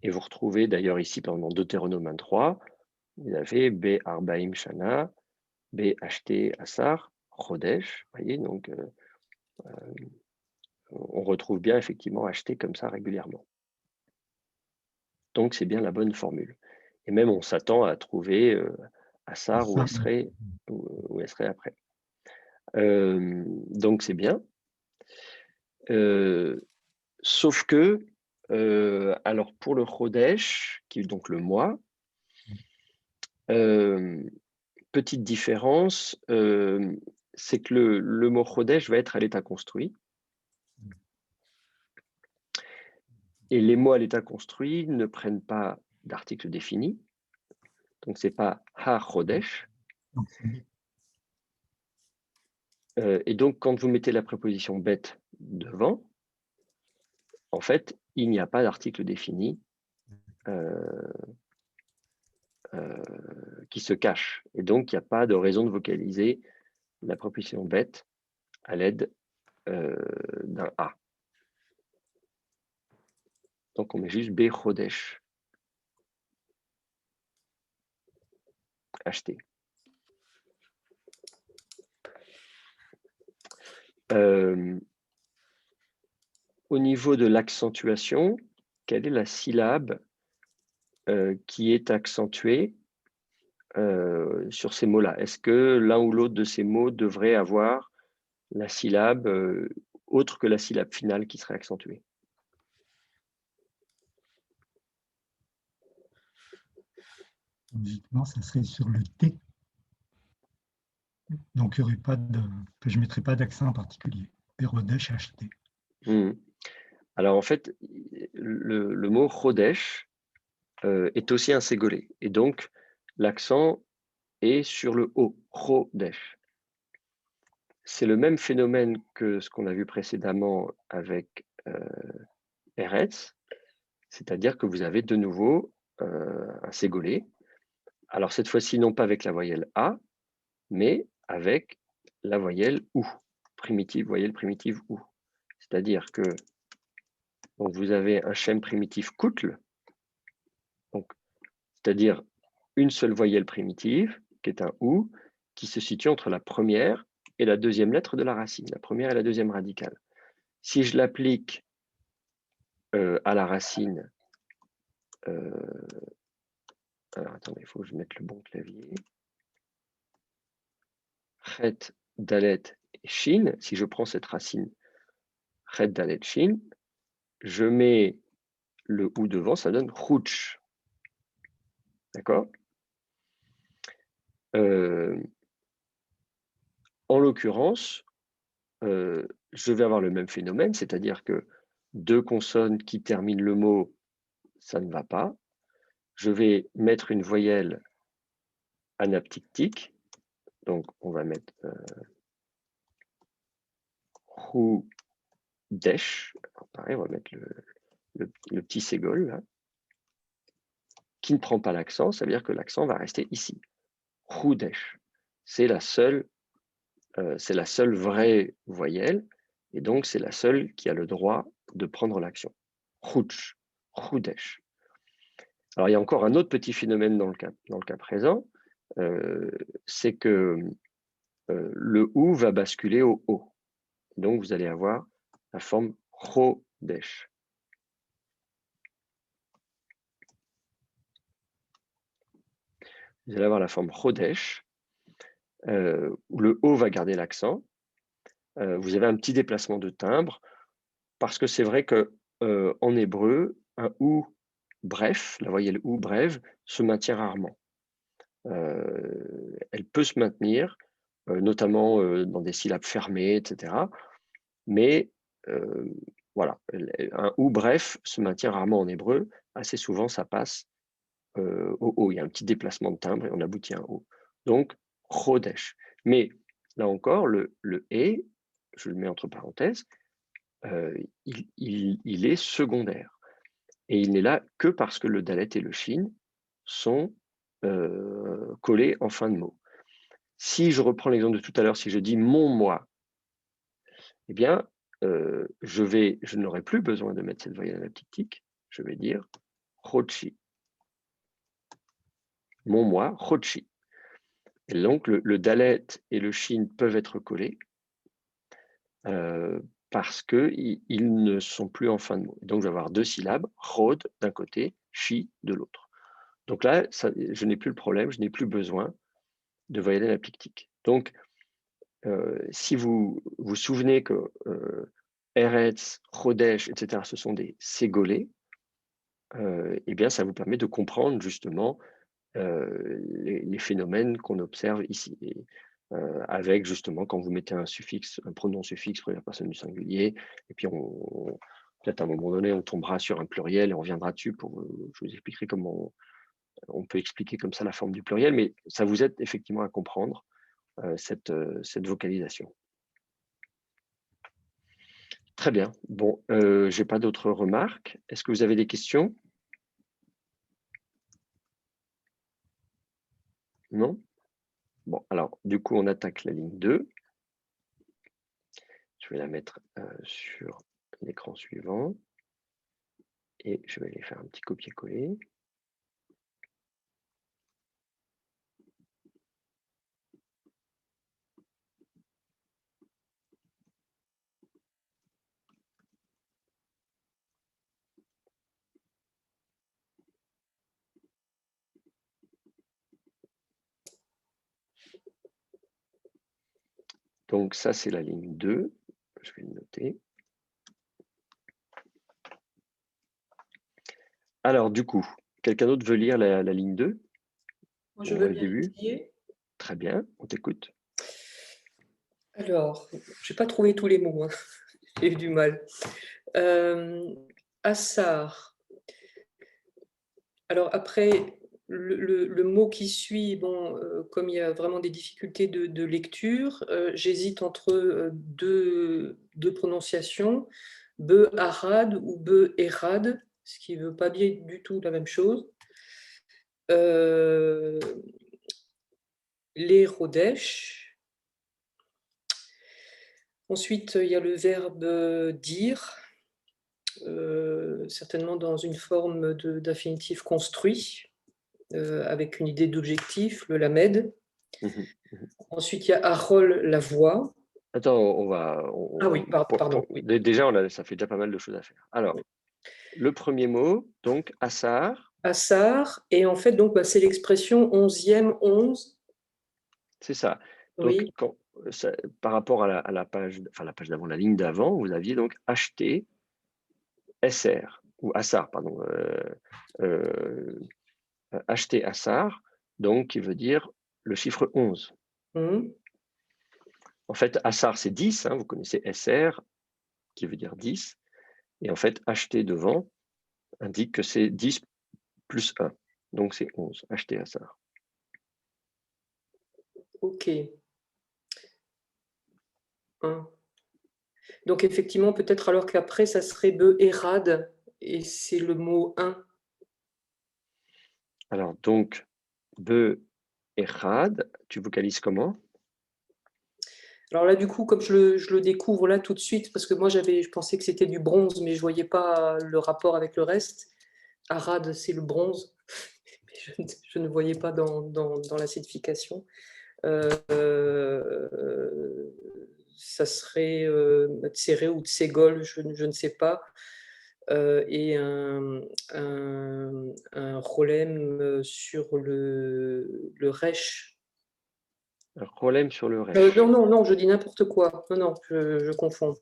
Et vous retrouvez d'ailleurs ici, par exemple, dans Deutéronome 23, vous avez B Arbaim Shana, B acheté Assar, Chodesh, voyez, donc on retrouve bien effectivement acheter comme ça régulièrement. Donc c'est bien la bonne formule. Et même on s'attend à trouver Assar ou Esrei après. Donc c'est bien. Sauf que, alors pour le Chodesh, qui est donc le mois, petite différence, c'est que le mot Chodesh va être à l'état construit. Et les mots à l'état construit ne prennent pas d'article défini. Donc, ce n'est pas Ha-Chodesh. Et donc, quand vous mettez la préposition bête devant, en fait, il n'y a pas d'article défini qui se cache. Et donc, il n'y a pas de raison de vocaliser la préposition bête à l'aide d'un A. Donc, on met juste B-Chodesh. Acheter. Au niveau de l'accentuation, quelle est la syllabe qui est accentuée sur ces mots-là? Est-ce que l'un ou l'autre de ces mots devrait avoir la syllabe autre que la syllabe finale qui serait accentuée? Logiquement, ça serait sur le T. Donc, il y aurait pas de, je ne mettrais pas d'accent en particulier. Rodesh HT. Alors, en fait, le mot Chodesh est aussi un ségolé. Et donc, l'accent est sur le O, Chodesh. C'est le même phénomène que ce qu'on a vu précédemment avec Eretz, c'est-à-dire que vous avez de nouveau un ségolé. Alors, cette fois-ci, non pas avec la voyelle A, mais avec la voyelle OU, voyelle primitive OU. C'est-à-dire que donc, vous avez un schème primitif Koutl, c'est-à-dire une seule voyelle primitive, qui est un OU, qui se situe entre la première et la deuxième lettre de la racine, la première et la deuxième radicale. Si je l'applique à la racine, alors attendez, il faut que je mette le bon clavier. Chet, Dalet et Shin, si je prends cette racine Chet, Dalet, Shin, je mets le OU devant, ça donne Rouch. D'accord? En l'occurrence, je vais avoir le même phénomène, c'est-à-dire que deux consonnes qui terminent le mot, ça ne va pas. Je vais mettre une voyelle anaptictique, donc on va mettre Hu Desh, pareil, on va mettre le petit ségol là, qui ne prend pas l'accent, ça veut dire que l'accent va rester ici. Hu Desh, c'est la seule vraie voyelle, et donc c'est la seule qui a le droit de prendre l'action. Rouch, Roudesh. Alors il y a encore un autre petit phénomène dans le cas présent, c'est que le OU va basculer au O. Donc vous allez avoir la forme Chodesh. Vous allez avoir la forme Chodesh, où le O va garder l'accent. Vous avez un petit déplacement de timbre, parce que c'est vrai que en hébreu, un OU bref, la voyelle OU brève, se maintient rarement. Elle peut se maintenir, notamment dans des syllabes fermées, etc. Mais voilà, un OU bref se maintient rarement en hébreu. Assez souvent, ça passe au O. Il y a un petit déplacement de timbre et on aboutit à un O. Donc, Chodesh. Mais là encore, le E, je le mets entre parenthèses, il est secondaire. Et il n'est là que parce que le Dalet et le Shin sont collés en fin de mot. Si je reprends l'exemple de tout à l'heure, si je dis mon moi, eh bien, je n'aurai plus besoin de mettre cette voyelle anaptictique. Je vais dire Chochi. Mon moi, Chochi. Et donc, le Dalet et le Shin peuvent être collés parce qu'ils ne sont plus en fin de mot. Donc, je vais avoir deux syllabes, Chod d'un côté, Chi de l'autre. Donc là, je n'ai plus le problème, je n'ai plus besoin de voyelle anaptictique. Donc, si vous vous souvenez que Eretz, Chodesh, etc., ce sont des ségolés, eh bien, ça vous permet de comprendre justement les phénomènes qu'on observe ici. Et, avec justement, quand vous mettez un suffixe, un pronom suffixe, première personne du singulier, et puis peut-être à un moment donné, on tombera sur un pluriel et on reviendra dessus pour, je vous expliquerai comment on peut expliquer comme ça la forme du pluriel, mais ça vous aide effectivement à comprendre cette vocalisation. Très bien. Bon, je n'ai pas d'autres remarques. Est-ce que vous avez des questions? Non? Bon, alors, du coup, on attaque la ligne 2. Je vais la mettre sur l'écran suivant. Et je vais aller faire un petit copier-coller. Donc ça, c'est la ligne 2. Je vais le noter. Alors, du coup, quelqu'un d'autre veut lire la ligne 2? Moi, je On veux voit le bien début. essayer. Très bien, on t'écoute. Alors, je n'ai pas trouvé tous les mots, hein. J'ai eu du mal. Assar. Alors après, le mot qui suit, bon, comme il y a vraiment des difficultés de lecture, j'hésite entre deux prononciations, Be-Arad ou Be-Erad, ce qui ne veut pas dire du tout la même chose. Les Rodesh. Ensuite, il y a le verbe dire, certainement dans une forme d'infinitif construit, avec une idée d'objectif, le lamed. Ensuite, il y a Arol, la voix. Attends, on va... Ah oui, pardon. Oui. Déjà, ça fait déjà pas mal de choses à faire. Alors, le premier mot, donc, Assar. Assar, et en fait, donc, c'est l'expression 11e, 11. C'est ça. Donc, Oui. par rapport à la page, enfin la page d'avant, la ligne d'avant, vous aviez donc acheté SR, ou Assar, pardon. Acheter Assar, donc qui veut dire le chiffre 11. En fait, Assar, c'est 10, hein, vous connaissez SR, qui veut dire 10. Et en fait, acheter devant indique que c'est 10 plus 1. Donc, c'est 11. Acheter Assar. Ok. 1. Donc, effectivement, peut-être alors qu'après, ça serait Be-Erad, et c'est le mot 1. Alors, donc, Be-Erad, tu vocalises comment? Alors là, du coup, comme je le découvre là tout de suite, parce que moi, je pensais que c'était du bronze, mais je ne voyais pas le rapport avec le reste. Arad, c'est le bronze. Je ne voyais pas dans l'acidification. Ça serait Tséré ou Tségol, je ne sais pas. Et un rolem sur le Resh. Un problème sur le Resh. Non, je dis n'importe quoi. Non, je confonds.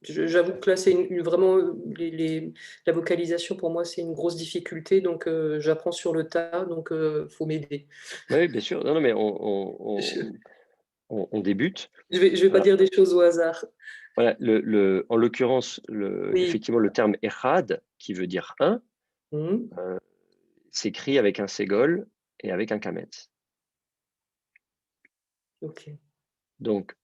J'avoue que là, c'est vraiment la vocalisation pour moi, c'est une grosse difficulté. Donc, j'apprends sur le tas. Donc, faut m'aider. Oui, bien sûr. Non, mais on débute. Je vais pas dire des choses au hasard. Voilà, en l'occurrence, Oui. effectivement, le terme Echad, qui veut dire 1, s'écrit avec un ségol et avec un kametz. Ok. Donc,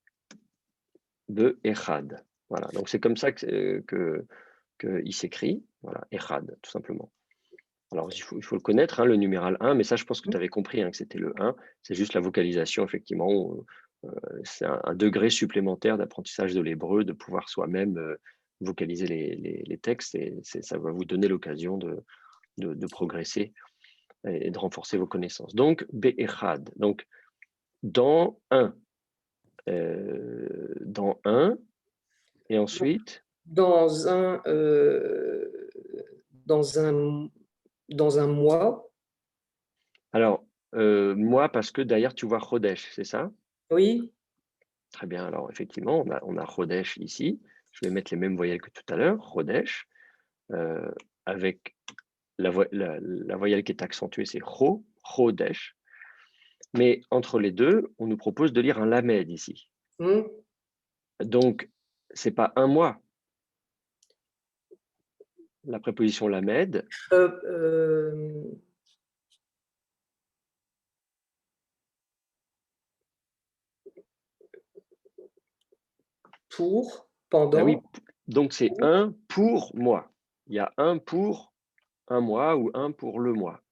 de Echad. Voilà, donc c'est comme ça qu'il s'écrit. Voilà, Echad, tout simplement. Alors, il faut le connaître, hein, le numéral 1, mais ça, je pense que tu avais compris hein, que c'était le 1. C'est juste la vocalisation, effectivement. C'est un degré supplémentaire d'apprentissage de l'hébreu, de pouvoir soi-même vocaliser les textes, et ça va vous donner l'occasion de progresser et de renforcer vos connaissances. Donc, Be'echad, donc dans 1. Dans 1, et ensuite dans un mois. Alors, moi, parce que derrière, tu vois Chodesh, c'est ça? Oui. Très bien. Alors, effectivement, on a Chodesh ici. Je vais mettre les mêmes voyelles que tout à l'heure, Chodesh, avec la voyelle qui est accentuée, c'est Cho, Chodesh. Mais entre les deux, on nous propose de lire un lamed ici. Donc, ce n'est pas un mois. La préposition lamed. Pour, pendant. Ben oui, donc c'est un pour moi. Il y a un pour un mois ou un pour le mois.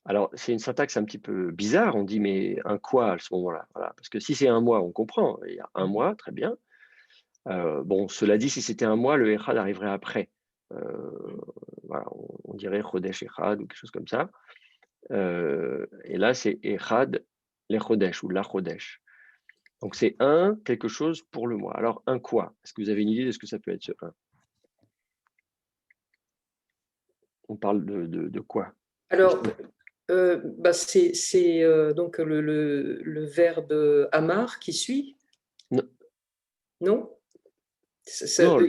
Alors, c'est une syntaxe un petit peu bizarre. On dit, mais un quoi à ce moment-là? Voilà. Parce que si c'est un mois, on comprend. Il y a un mois, très bien. Bon, cela dit, si c'était un mois, le Echad arriverait après. Voilà, on dirait Chodesh Echad ou quelque chose comme ça. Et là, c'est Echad les Chodesh ou la Chodesh. Donc, c'est un quelque chose pour le mois. Alors, un quoi? Est-ce que vous avez une idée de ce que ça peut être ce un? On parle de quoi? Alors, c'est donc le verbe amar qui suit, Non, non? non,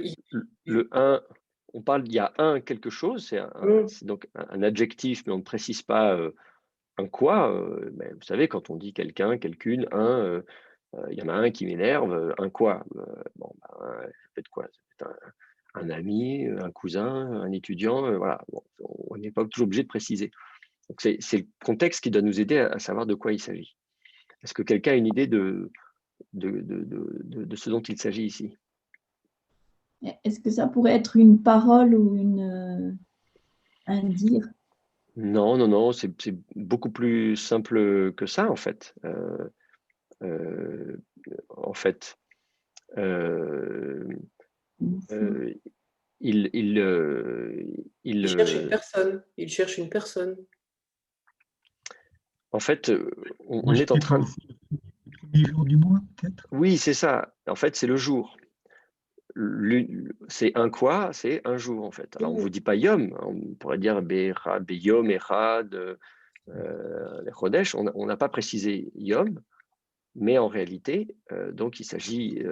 le un, on parle, il y a un quelque chose, c'est donc un adjectif, mais on ne précise pas un quoi. Mais vous savez, quand on dit quelqu'un, quelqu'une, il y en a un qui m'énerve, un quoi? Bon, ben, ça peut être quoi? Ça peut être un ami, un cousin, un étudiant, voilà. Bon, on n'est pas toujours obligé de préciser. Donc c'est le contexte qui doit nous aider à savoir de quoi il s'agit. Est-ce que quelqu'un a une idée de ce dont il s'agit ici? Est-ce que ça pourrait être une parole ou un dire? Non, non, non, c'est beaucoup plus simple que ça, en fait. En fait, euh, euh, il, il, euh, il, Il cherche une euh, personne. Il cherche une personne. en fait, Moi, on je est en train de... le premier jour du mois, peut-être. Oui, c'est ça. En fait, c'est le jour. C'est un quoi? C'est un jour, en fait. Alors, on ne vous dit pas yom. On pourrait dire beyom, echad, les chodesh. On n'a pas précisé yom. Mais en réalité, donc il s'agit,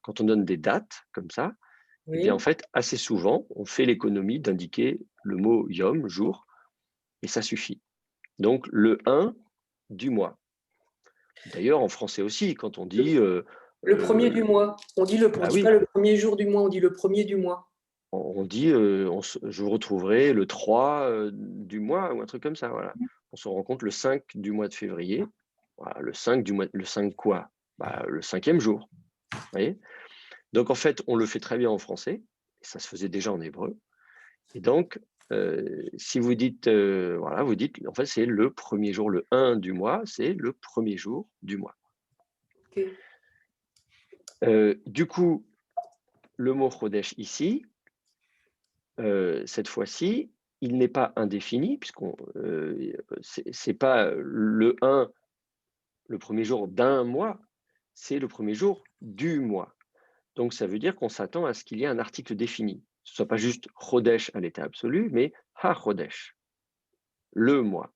quand on donne des dates comme ça, eh bien en Oui. fait, assez souvent, on fait l'économie d'indiquer le mot yom, jour, et ça suffit. Donc le 1 du mois. D'ailleurs, en français aussi, quand on dit... Le premier du mois. On dit bah dit pas oui, le premier jour du mois, on dit le premier du mois. on dit je vous retrouverai le 3 du mois, ou un truc comme ça, voilà. On se rencontre le 5 du mois de février. Voilà, le 5 du mois, le 5 quoi? Bah, le 5e jour. Vous voyez? Donc en fait, on le fait très bien en français, et ça se faisait déjà en hébreu. Et donc, si vous dites, voilà, vous dites, en fait, c'est le premier jour, le 1 du mois, c'est le premier jour du mois. Okay. Du coup, le mot Chodesh ici, cette fois-ci, il n'est pas indéfini, puisqu'on c'est pas le 1, le premier jour d'un mois, c'est le premier jour du mois. Donc, ça veut dire qu'on s'attend à ce qu'il y ait un article défini. Ce ne soit pas juste Chodesh à l'état absolu, mais Ha-Chodesh, le mois.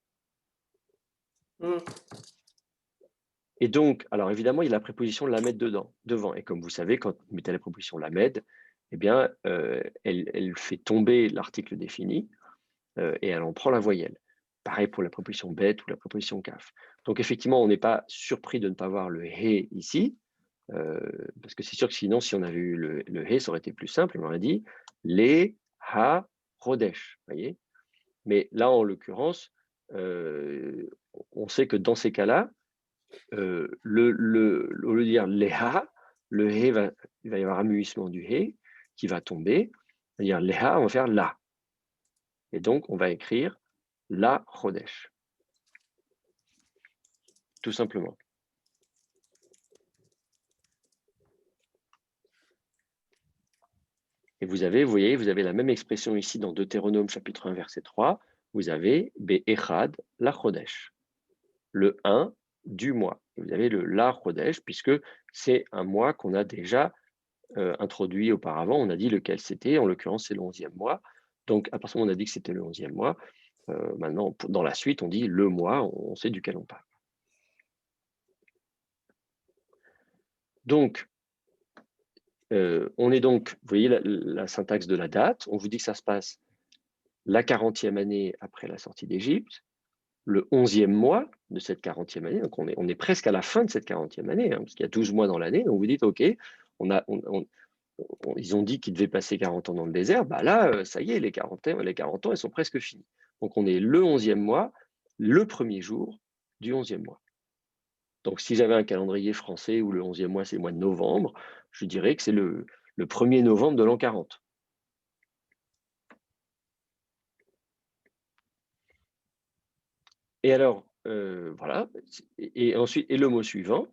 Et donc, alors évidemment, il y a la préposition lamed devant. Et comme vous savez, quand vous mettez la préposition lamed, eh bien, elle fait tomber l'article défini et elle en prend la voyelle. Pareil pour la préposition bet ou la préposition kaf. Donc, effectivement, on n'est pas surpris de ne pas voir le he ici, parce que c'est sûr que sinon, si on avait eu le he, ça aurait été plus simple. On aurait dit les ha rodesh. Voyez. Mais là, en l'occurrence, on sait que dans ces cas-là, au lieu de dire les ha, le he il va y avoir un muissement du he qui va tomber. C'est-à-dire les ha, on va faire la. Et donc, on va écrire la chodesh. Tout simplement. Et vous voyez, vous avez la même expression ici dans Deutéronome chapitre 1, verset 3. Vous avez Be'echad la chodesh, le 1 du mois. Et vous avez le la chodesh, puisque c'est un mois qu'on a déjà introduit auparavant. On a dit lequel c'était, en l'occurrence, c'est le 11e mois. Donc, à partir du moment où on a dit que c'était le 11e mois, maintenant, dans la suite, on dit le mois, on sait duquel on parle. Donc, on est donc, vous voyez la syntaxe de la date, on vous dit que ça se passe la 40e année après la sortie d'Égypte, le 11e mois de cette 40e année, donc on est presque à la fin de cette 40e année, parce qu'il y a 12 mois dans l'année, donc vous dites, OK, ils ont dit qu'ils devaient passer 40 ans dans le désert, bah là, ça y est, les 40 ans, ils sont presque finis. Donc on est le 11e mois, le premier jour du 11e mois. Donc si j'avais un calendrier français où le 11e mois, c'est le mois de novembre, je dirais que c'est le 1er novembre de l'an 40. Et alors, voilà, et ensuite, et le mot suivant.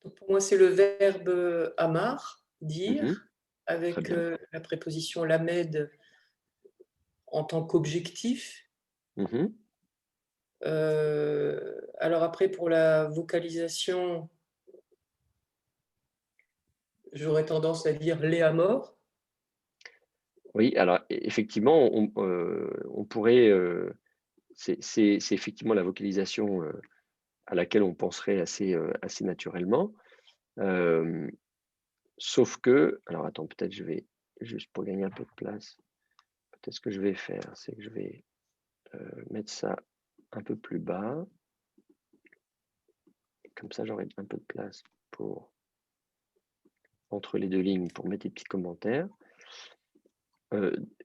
Donc pour moi, c'est le verbe amar, dire, avec la préposition lamed en tant qu'objectif. Alors après, pour la vocalisation, j'aurais tendance à dire les à mort. Oui, alors effectivement, on pourrait, c'est effectivement la vocalisation à laquelle on penserait assez naturellement. Sauf que, alors attends, peut-être je vais, juste pour gagner un peu de place, peut-être ce que je vais faire, c'est que je vais mettre ça un peu plus bas. Comme ça, j'aurai un peu de place entre les deux lignes pour mettre des petits commentaires.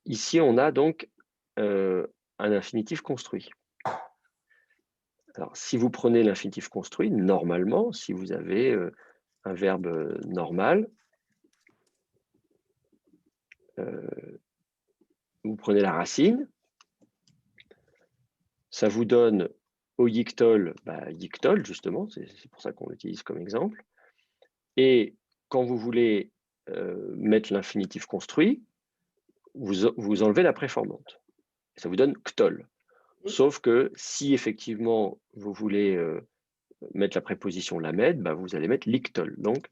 Ici, on a donc un infinitif construit. Alors, si vous prenez l'infinitif construit, normalement, si vous avez un verbe normal, vous prenez la racine, ça vous donne au yiktol, yiktol justement, c'est pour ça qu'on l'utilise comme exemple. Et quand vous voulez mettre l'infinitif construit, vous enlevez la préformante. Ça vous donne ktol. Sauf que si effectivement vous voulez mettre la préposition lamed, vous allez mettre liktol. Donc,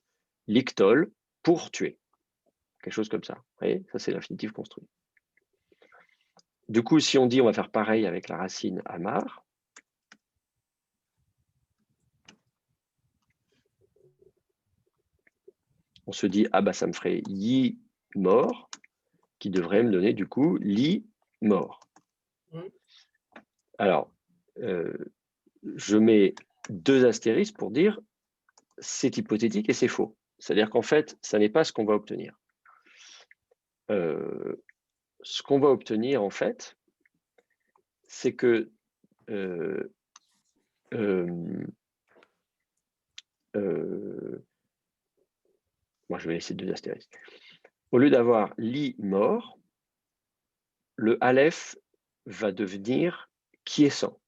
liktol pour tuer. Quelque chose comme ça. Vous voyez, ça c'est l'infinitif construit. Du coup, si on dit on va faire pareil avec la racine amar, on se dit, ah ça me ferait yi mort, qui devrait me donner du coup li mort. Alors, je mets 2 astérisques pour dire c'est hypothétique et c'est faux. C'est-à-dire qu'en fait, ça n'est pas ce qu'on va obtenir. Ce qu'on va obtenir, en fait, c'est que moi, je vais laisser 2 astérisques. Au lieu d'avoir li mort, le aleph va devenir quiescent.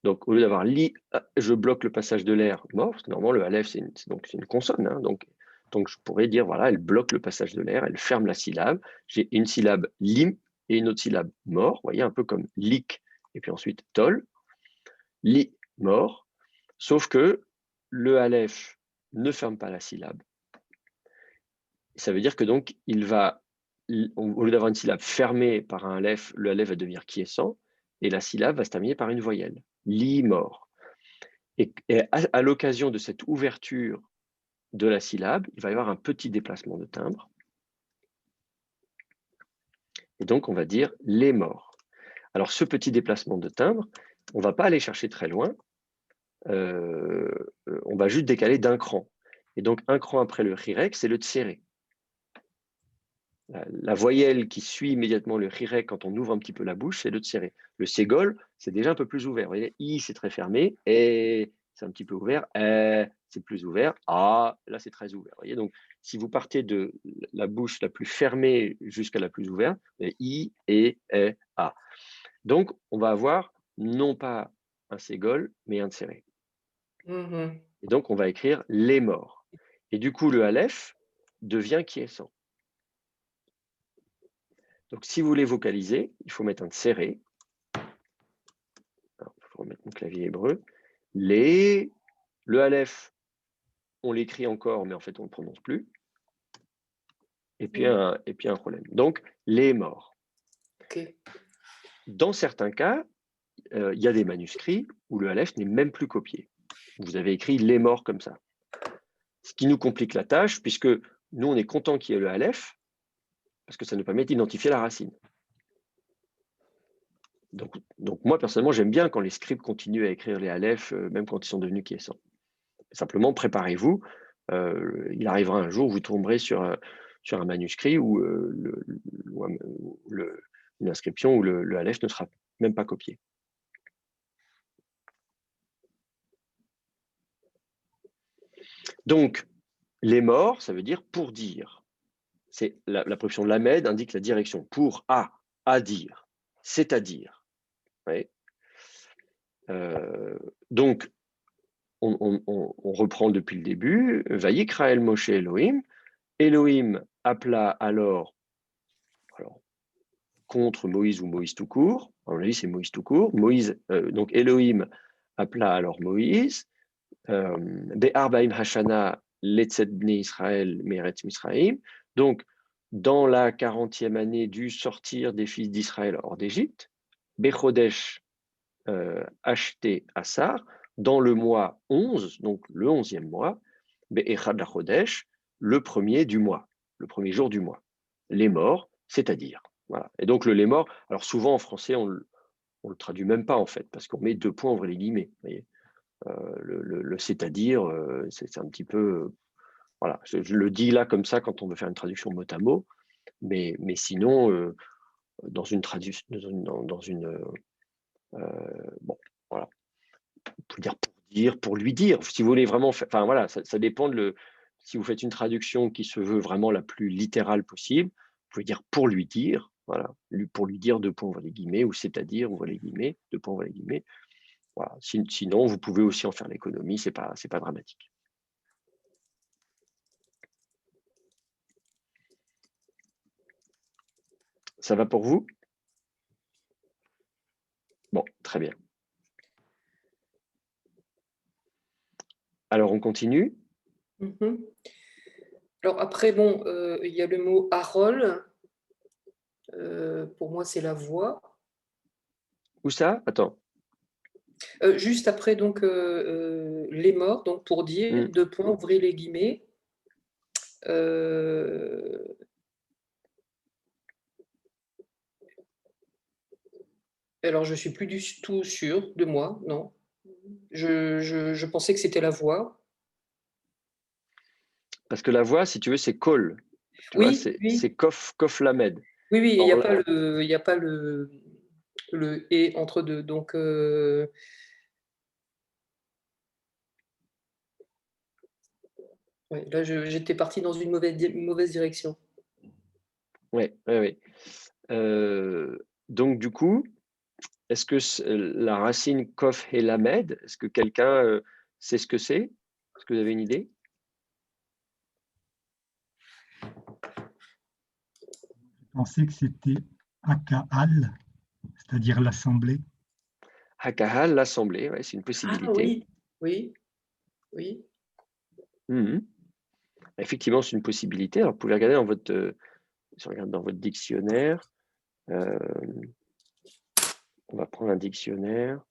Donc, au lieu d'avoir li, je bloque le passage de l'air mort, parce que normalement, le aleph, c'est une consonne. Hein, donc, je pourrais dire, voilà, elle bloque le passage de l'air, elle ferme la syllabe. J'ai une syllabe lim et une autre syllabe mort. Vous voyez, un peu comme lik, et puis ensuite tol. Li, mort. Sauf que le aleph ne ferme pas la syllabe. Ça veut dire que donc, il va, au lieu d'avoir une syllabe fermée par un aleph, le aleph va devenir quiescent, et la syllabe va se terminer par une voyelle. Li, mort. Et à l'occasion de cette ouverture de la syllabe, il va y avoir un petit déplacement de timbre. Et donc, on va dire les morts. Alors, ce petit déplacement de timbre, on ne va pas aller chercher très loin. On va juste décaler d'un cran. Et donc, un cran après le chirek, c'est le tséré. La voyelle qui suit immédiatement le chirek quand on ouvre un petit peu la bouche, c'est le tséré. Le ségol, c'est déjà un peu plus ouvert. Vous voyez, i, c'est très fermé, et c'est un petit peu ouvert, c'est plus ouvert, ah, là, c'est très ouvert. Vous voyez, donc, si vous partez de la bouche la plus fermée jusqu'à la plus ouverte, i, e, a. Donc, on va avoir non pas un ségol, mais un tséré. Et donc, on va écrire les morts. Et du coup, le aleph devient quiescent. Donc, si vous voulez vocaliser, il faut mettre un tséré. Il faut remettre mon clavier hébreu. Le aleph, on l'écrit encore, mais en fait, on ne le prononce plus. Et puis, un problème. Donc, les morts. Okay. Dans certains cas, il y a des manuscrits où le aleph n'est même plus copié. Vous avez écrit les morts comme ça. Ce qui nous complique la tâche, puisque nous, on est content qu'il y ait le aleph, parce que ça nous permet d'identifier la racine. Donc moi, personnellement, j'aime bien quand les scripts continuent à écrire les aleph, même quand ils sont devenus quiescents. Simplement, préparez-vous. Il arrivera un jour où vous tomberez sur un manuscrit où une inscription où le aleph ne sera même pas copié. Donc, les morts, ça veut dire pour dire. C'est la préposition lamed indique la direction. Pour, à dire, c'est-à-dire. Ouais. Donc, on reprend depuis le début. Vayikra el Moshe Elohim. Elohim appela alors contre Moïse ou Moïse tout court. À mon avis, c'est Moïse tout court. Donc, Elohim appela alors Moïse. Be'arbaim hashana letzet bnei Israël meretz Misraïm. Donc, dans la 40e année du sortir des fils d'Israël hors d'Égypte, Bechodesh acheté Assar, dans le mois 11, donc le 11e mois, Be'echad lachodesh, le premier du mois, le premier jour du mois. Les morts, c'est-à-dire. Voilà. Et donc le les morts, alors souvent en français, on le traduit même pas en fait, parce qu'on met 2 points, on les guillemets. Vous voyez. Le c'est-à-dire, c'est un petit peu. Voilà, je le dis là comme ça quand on veut faire une traduction mot à mot, mais sinon, dans une traduction, bon, voilà. On peut dire pour lui dire, si vous voulez vraiment faire, enfin voilà, ça dépend si vous faites une traduction qui se veut vraiment la plus littérale possible, vous pouvez dire pour lui dire, voilà, pour lui dire 2 points, ouvre les guillemets, ou c'est-à-dire, ouvre les guillemets, 2 points, ouvre les guillemets. Voilà. Sinon, vous pouvez aussi en faire l'économie, c'est pas dramatique. Ça va pour vous? Bon, très bien. Alors, on continue. Alors après, bon, il y a le mot Harol. Pour moi, c'est la voix. Où ça? Attends. Juste après, donc, les morts, donc pour dire, 2 points, ouvrez les guillemets. Alors, je ne suis plus du tout sûre de moi, non. Je pensais que c'était la voix. Parce que la voix, si tu veux, c'est kol. Tu vois, c'est kof lamed. Oui, il n'y a pas le et entre deux. Donc, ouais, là, j'étais partie dans une mauvaise direction. Oui. Donc, du coup, est-ce que la racine kof et lamed, est-ce que quelqu'un sait ce que c'est? Est-ce que vous avez une idée? Je pensais que c'était Akahal, c'est-à-dire l'assemblée. Hakahal, l'assemblée, ouais, c'est une possibilité. Ah, oui. Effectivement, c'est une possibilité. Alors, vous pouvez regarder dans votre, si on regarde dans votre dictionnaire, on va prendre un dictionnaire.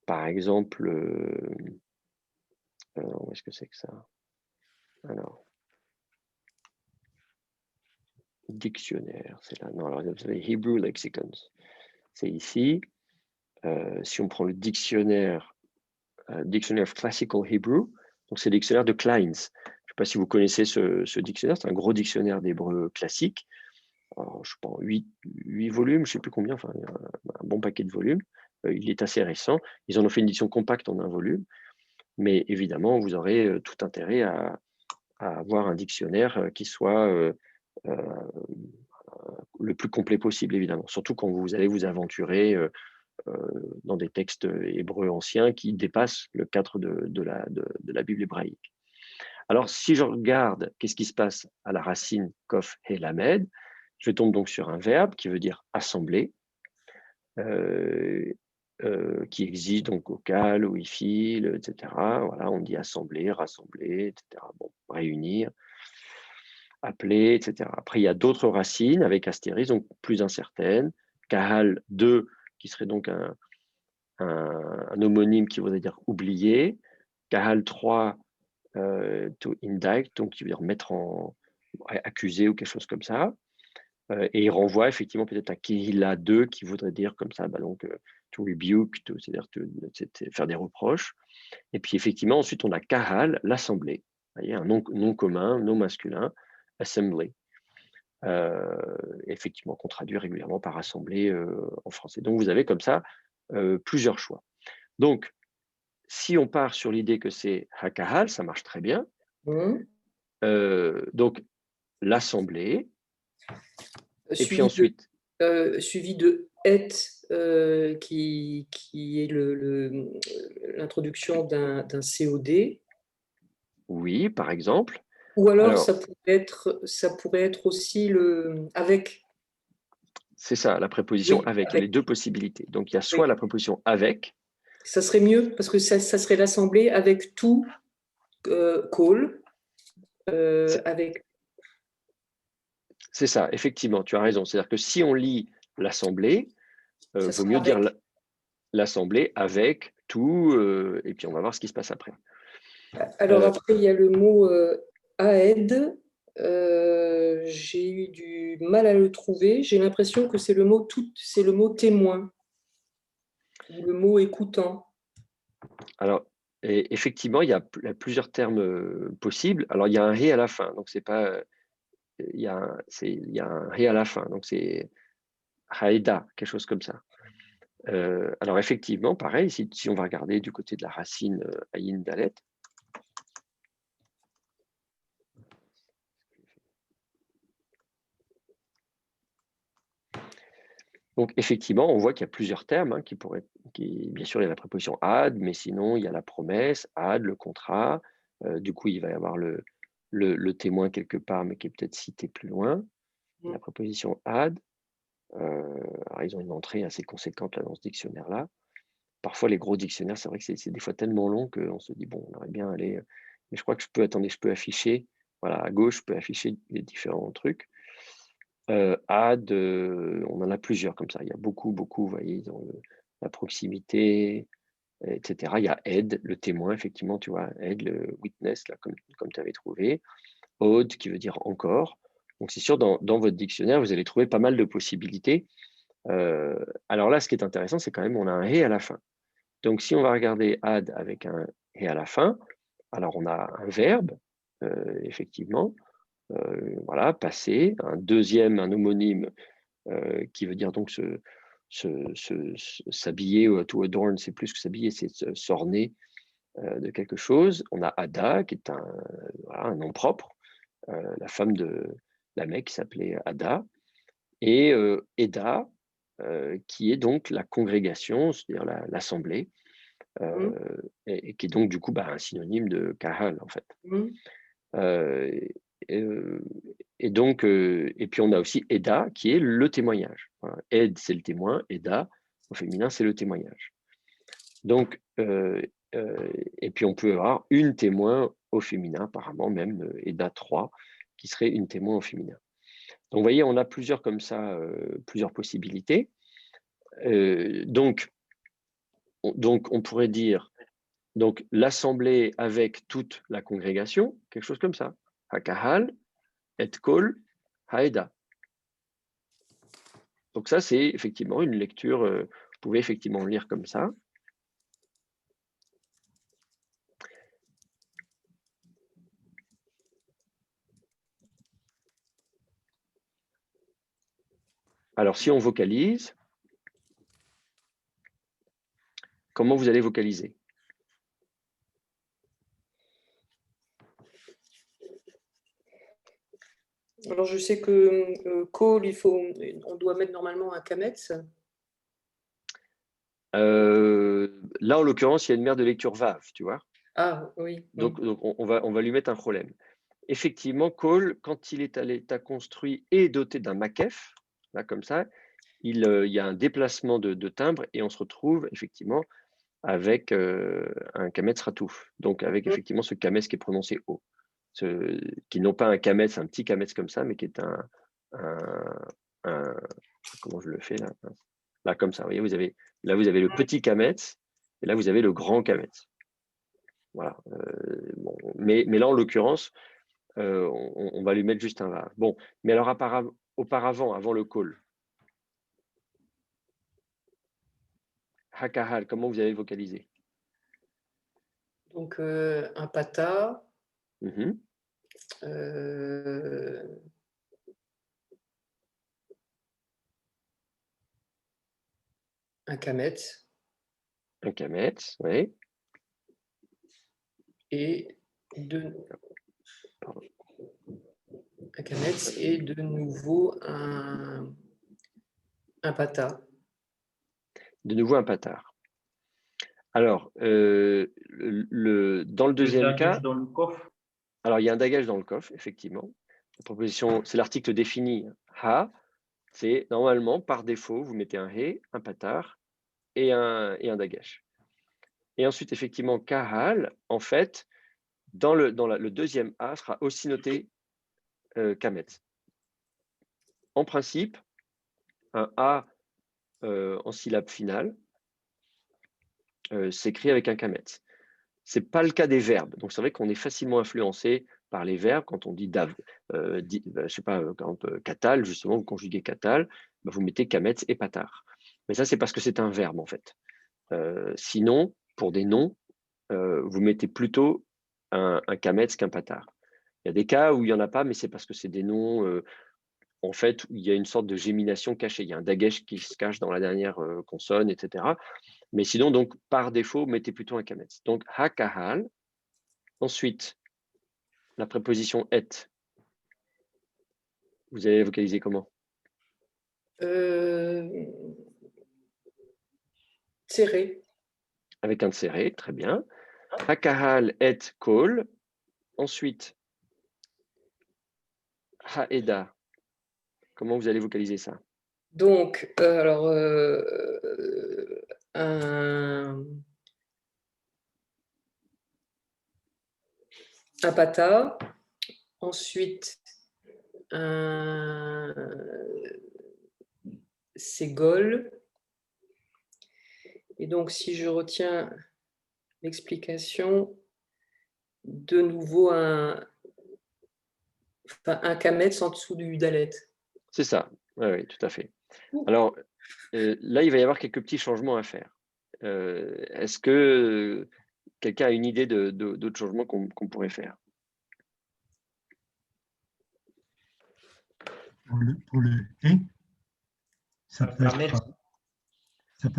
Par exemple, où est-ce que c'est que ça? Alors, dictionnaire, c'est là. Non, alors vous avez Hebrew Lexicons. C'est ici. Si on prend le dictionnaire of Classical Hebrew, donc c'est le dictionnaire de Kleins. Je ne sais pas si vous connaissez ce dictionnaire, c'est un gros dictionnaire d'hébreu classique. Alors, je sais pas, 8 volumes, je ne sais plus combien, enfin un bon paquet de volumes. Il est assez récent. Ils en ont fait une édition compacte en un volume. Mais évidemment, vous aurez tout intérêt à avoir un dictionnaire qui soit le plus complet possible, évidemment. Surtout quand vous allez vous aventurer dans des textes hébreux anciens qui dépassent le cadre de la Bible hébraïque. Alors, si je regarde qu'est-ce qui se passe à la racine kof et lamed, je tombe donc sur un verbe qui veut dire assembler, qui existe donc vocal, wi-fi, etc. Voilà, on dit assembler, rassembler, etc. Bon, réunir, appeler, etc. Après, il y a d'autres racines avec astérisque, donc plus incertaines. Kahal 2, qui serait donc un homonyme qui voudrait dire oublier. Kahal 3, to indict, donc qui veut dire mettre en accusé ou quelque chose comme ça. Et il renvoie effectivement peut-être à Kehila 2 qui voudrait dire comme ça, donc to rebuke, c'est-à-dire faire des reproches. Et puis effectivement, ensuite on a Kahal, l'assemblée, un nom commun, nom masculin, assembly. Effectivement, qu'on traduit régulièrement par assemblée en français. Donc vous avez comme ça plusieurs choix. Donc, si on part sur l'idée que c'est Hakahal, ça marche très bien. Donc, l'assemblée. Et puis ensuite. Suivi de et, qui est l'introduction d'un COD. Oui, par exemple. Ou alors ça pourrait être aussi le avec. C'est ça, la préposition avec. Il y a les deux possibilités. Donc, il y a soit la préposition avec. Ça serait mieux parce que ça serait l'assemblée avec tout call. Avec. C'est ça, effectivement, tu as raison. C'est-à-dire que si on lit l'assemblée, Ça vaut sera mieux dire avec. l'assemblée avec tout, et puis on va voir ce qui se passe après. Alors après, il y a le mot aed. J'ai eu du mal à le trouver. J'ai l'impression que c'est le mot témoin ou le mot écoutant. Alors, effectivement, il y a plusieurs termes possibles. Alors, il y a un ré à la fin, donc c'est pas. Il y a un ré à la fin, donc c'est haïda, quelque chose comme ça. Alors, effectivement, pareil, si on va regarder du côté de la racine ayin dalet, donc effectivement, on voit qu'il y a plusieurs termes hein, bien sûr, il y a la préposition ad, mais sinon, il y a la promesse, ad, le contrat. Du coup, il va y avoir le témoin quelque part, mais qui est peut-être cité plus loin. La préposition ad. Alors, ils ont une entrée assez conséquente là, dans ce dictionnaire-là. Parfois, les gros dictionnaires, c'est vrai que c'est des fois tellement long qu'on se dit, bon, on aurait bien aller. Mais je crois que je peux afficher, voilà, à gauche, je peux afficher les différents trucs. Ad, on en a plusieurs comme ça. Il y a beaucoup, vous voyez, dans la proximité, etc. Il y a aide, le témoin, effectivement, tu vois, aide, le witness, là, comme tu avais trouvé. Ode, qui veut dire encore. Donc, c'est sûr, dans votre dictionnaire, vous allez trouver pas mal de possibilités. Alors là, ce qui est intéressant, c'est quand même on a un et à la fin. Donc, si on va regarder add avec un et à la fin, alors on a un verbe, effectivement, voilà, passer, un deuxième, un homonyme qui veut dire donc s'habiller, ou to adorn, c'est plus que s'habiller, c'est s'orner de quelque chose. On a Ada, qui est un nom propre, la femme de la mec qui s'appelait Ada, et Eda, qui est donc la congrégation, c'est-à-dire l'assemblée, et qui est donc du coup un synonyme de kahal en fait. Et donc, et puis on a aussi Eda, qui est le témoignage. Voilà. Ed, c'est le témoin, Eda, au féminin, c'est le témoignage. Donc, et puis on peut avoir une témoin au féminin, apparemment même Eda 3, qui serait une témoin au féminin. Donc, vous voyez, on a plusieurs comme ça, plusieurs possibilités. Donc, on pourrait dire donc l'assemblée avec toute la congrégation, quelque chose comme ça. Hakahal, et kol, haeda. Donc ça, c'est effectivement une lecture, vous pouvez effectivement lire comme ça. Alors, si on vocalise, comment vous allez vocaliser? Alors, je sais que call, on doit mettre normalement un kametz. Là, en l'occurrence, il y a une mère de lecture vav, tu vois. Ah, oui. Donc on va lui mettre un problème. Effectivement, call, quand il est à l'état construit et doté d'un makef, là, comme ça, il y a un déplacement de timbre et on se retrouve effectivement avec un kametz ratouf, donc avec effectivement ce kametz qui est prononcé haut, qui n'ont pas un kametz, un petit kametz comme ça, mais qui est un comment je le fais là comme ça, vous voyez, vous avez le petit kametz et là vous avez le grand kametz. Voilà. Bon, mais là en l'occurrence, on va lui mettre juste un vav. Bon, mais alors auparavant, avant le call, hakahal, comment vous avez vocalisé? Donc, un pata, un kametz. Un kametz, oui. Et un kametz et de nouveau un pata. De nouveau un patard. Alors, dans le deuxième cas, dans le coffre. Alors il y a un dagage dans le coffre, effectivement. La proposition, c'est l'article défini. Ha, c'est normalement, par défaut, vous mettez un he, un patard et un dagage. Et ensuite, effectivement, kahal, en fait, dans le deuxième A sera aussi noté kametz. en principe, un A en syllabe finale s'écrit avec un kametz. Ce n'est pas le cas des verbes. Donc, c'est vrai qu'on est facilement influencé par les verbes quand on dit dav. Je sais pas, quand katal, justement, vous conjuguez katal, vous mettez kametz et patar. Mais ça, c'est parce que c'est un verbe, en fait. Sinon, pour des noms, vous mettez plutôt un kametz qu'un patar. Il y a des cas où il n'y en a pas, mais c'est parce que c'est des noms, en fait, où il y a une sorte de gémination cachée. Il y a un dagesh qui se cache dans la dernière consonne, etc. Mais sinon, donc, par défaut, mettez plutôt un kametz. Donc, hakahal. Ensuite, la préposition et. Vous allez vocaliser comment? Serré. Avec un serré, très bien. Hakahal et kol. Ensuite, haeda. Comment vous allez vocaliser ça? Donc, alors, un pata, ensuite un ségol. Et donc, si je retiens l'explication, de nouveau un kametz en dessous du dalet. C'est ça, oui, tout à fait. Alors, là, il va y avoir quelques petits changements à faire. Est-ce que quelqu'un a une idée d'autres changements qu'on pourrait faire? Pour le « et », ça peut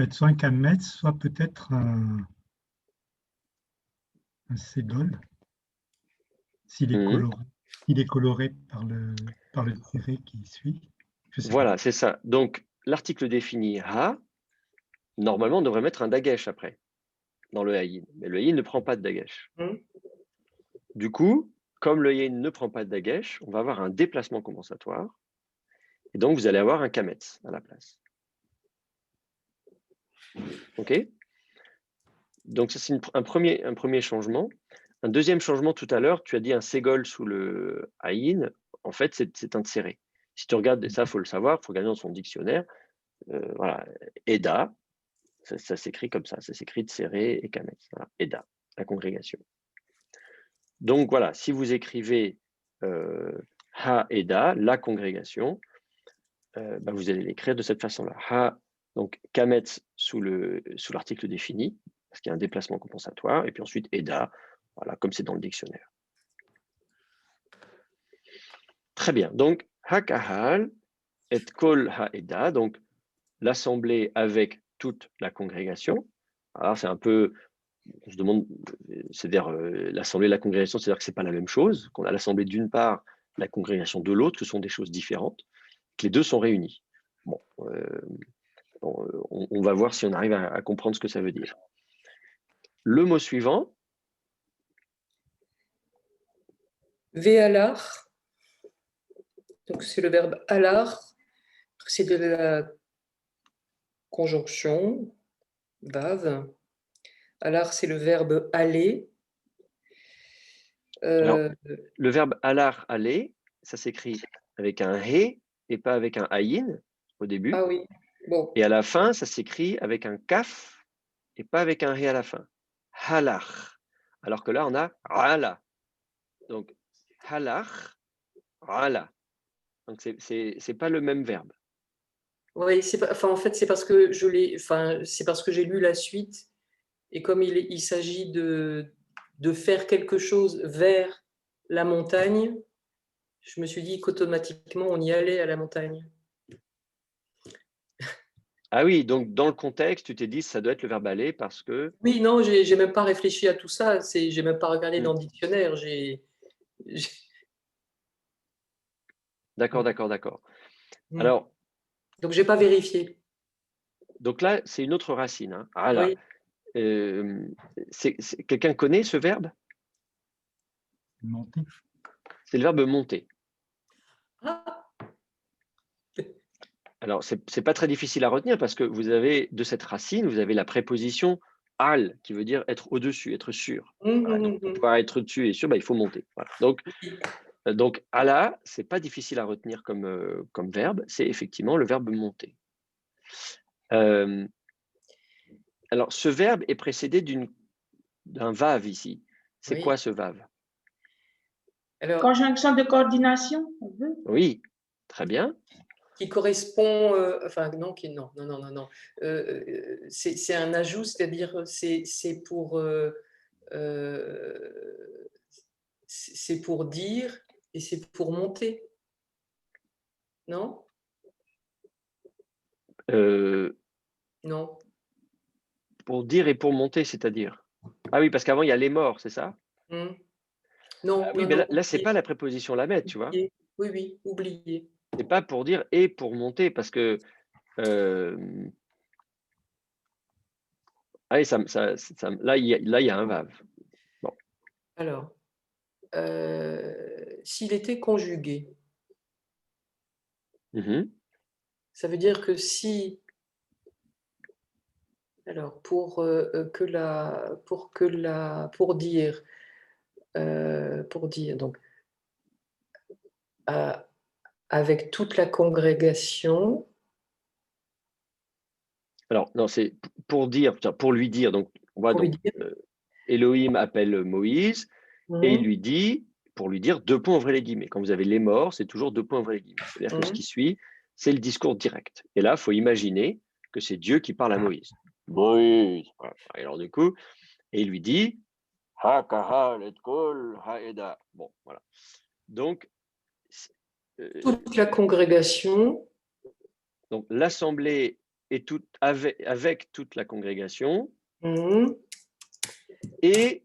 être soit un kametz, soit peut-être un ségol, s'il est coloré par le tiré qui suit. Voilà, c'est ça. Donc, l'article défini ha, normalement, on devrait mettre un dagesh après, dans le haïn. Mais le haïn ne prend pas de dagesh. Du coup, comme le haïn ne prend pas de dagesh, on va avoir un déplacement compensatoire. Et donc, vous allez avoir un kametz à la place. OK? Donc, ça, c'est un premier changement. Un deuxième changement, tout à l'heure, tu as dit un ségol sous le haïn. En fait, c'est un tséré. Si tu regardes, ça, il faut le savoir, il faut regarder dans son dictionnaire. Voilà, Eda, ça s'écrit comme ça s'écrit tséré et kametz. Voilà, Eda, la congrégation. Donc, voilà, si vous écrivez Ha Eda, la congrégation, vous allez l'écrire de cette façon-là. Ha, donc kametz sous l'article défini, parce qu'il y a un déplacement compensatoire, et puis ensuite Eda, voilà, comme c'est dans le dictionnaire. Très bien. Donc, hakahal et kol ha-eda, donc l'assemblée avec toute la congrégation. Alors, c'est un peu, on se demande, c'est-à-dire l'assemblée et la congrégation, c'est-à-dire que ce n'est pas la même chose, qu'on a l'assemblée d'une part, la congrégation de l'autre, que ce sont des choses différentes, que les deux sont réunis. Bon, on va voir si on arrive à comprendre ce que ça veut dire. Le mot suivant. Ve'alar. Donc, c'est le verbe alar. C'est de la conjonction, vav. Alar, c'est le verbe aller. Alors, le verbe alar, aller, ça s'écrit avec un he et pas avec un ayin au début. Ah oui, bon. Et à la fin, ça s'écrit avec un kaf et pas avec un he à la fin. Halach. Alors que là, on a ala. Donc, halach, ala. Donc, c'est pas le même verbe. Oui, en fait, c'est parce que j'ai lu la suite et comme il s'agit de faire quelque chose vers la montagne, je me suis dit qu'automatiquement, on y allait à la montagne. Ah oui, donc dans le contexte, tu t'es dit ça doit être le verbe aller parce que… Oui, non, j'ai même pas réfléchi à tout ça, j'ai même pas regardé dans le dictionnaire. D'accord. Alors… Donc, j'ai pas vérifié. Donc là, c'est une autre racine. Hein. Ah là, Oui. Quelqu'un connaît ce verbe? Monter. C'est le verbe monter. Ah. Alors, c'est pas très difficile à retenir parce que vous avez de cette racine, vous avez la préposition al qui veut dire être au-dessus, être sûr. Voilà, donc, pour pouvoir être dessus et sûr, il faut monter. Voilà. Donc, Donc, Allah, c'est pas difficile à retenir comme verbe, c'est effectivement le verbe monter. Alors, ce verbe est précédé d'un vav ici. C'est Oui. quoi ce vav? Alors, Conjonction de coordination, on veut. Oui, très bien. qui correspond, enfin non, non. C'est un ajout, c'est-à-dire c'est pour dire et c'est pour monter, non? Non. Pour dire et pour monter, c'est-à-dire? Ah oui, parce qu'avant, il y a les morts, c'est ça? Non, Ah oui, non, mais non. là c'est pas la préposition lamet, tu vois? Oublié. Oui, oui, oublié. C'est pas pour dire et pour monter, parce que ah oui, là, il y a un vav. Bon. Alors, s'il était conjugué, ça veut dire que si, alors pour dire donc avec toute la congrégation. Alors non, c'est pour dire, pour lui dire. Donc on voit donc Elohim appelle Moïse et il lui dit, pour lui dire, deux points ouvrez les guillemets. Quand vous avez les morts, c'est toujours deux points ouvrez les guillemets. C'est-à-dire que ce qui suit, c'est le discours direct. Et là, il faut imaginer que c'est Dieu qui parle à Moïse. Moïse. Voilà. Et alors du coup, et il lui dit, ha kahal et kol haeda. Bon, voilà. Donc toute la congrégation. Donc l'assemblée est avec toute la congrégation. Et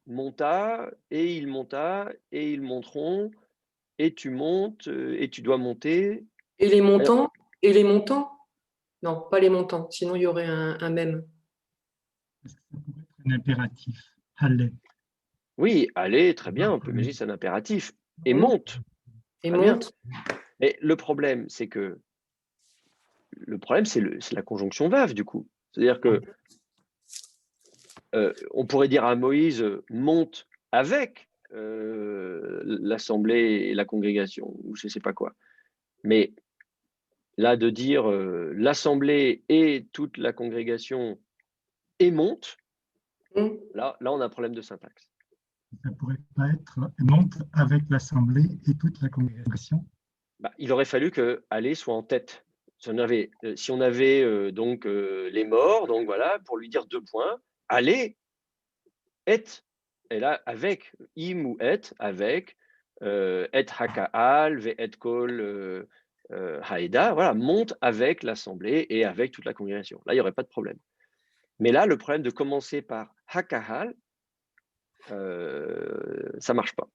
monta, et il monta, et ils monteront, et tu montes, et tu dois monter. Et les montants? Et les montants? Non, pas les montants, sinon il y aurait un même. Ça pourrait être un impératif. Allez. Oui, allez, très bien, on peut imaginer c'est un impératif. Et monte. Et très monte. Bien. Mais le problème, c'est la conjonction vav, du coup. C'est-à-dire que on pourrait dire à Moïse, monte avec l'assemblée et la congrégation, ou je ne sais pas quoi. Mais là, de dire l'assemblée et toute la congrégation et monte, là, on a un problème de syntaxe. Ça ne pourrait pas être monte avec l'assemblée et toute la congrégation. Il aurait fallu que aller soit en tête. Si on avait donc les morts, donc voilà, pour lui dire deux points, aller, et là, avec im ou et, avec et hakaal, ve et kol haïda, voilà, monte avec l'assemblée et avec toute la congrégation. Là, il n'y aurait pas de problème. Mais là, le problème de commencer par hakahal, ça ne marche pas.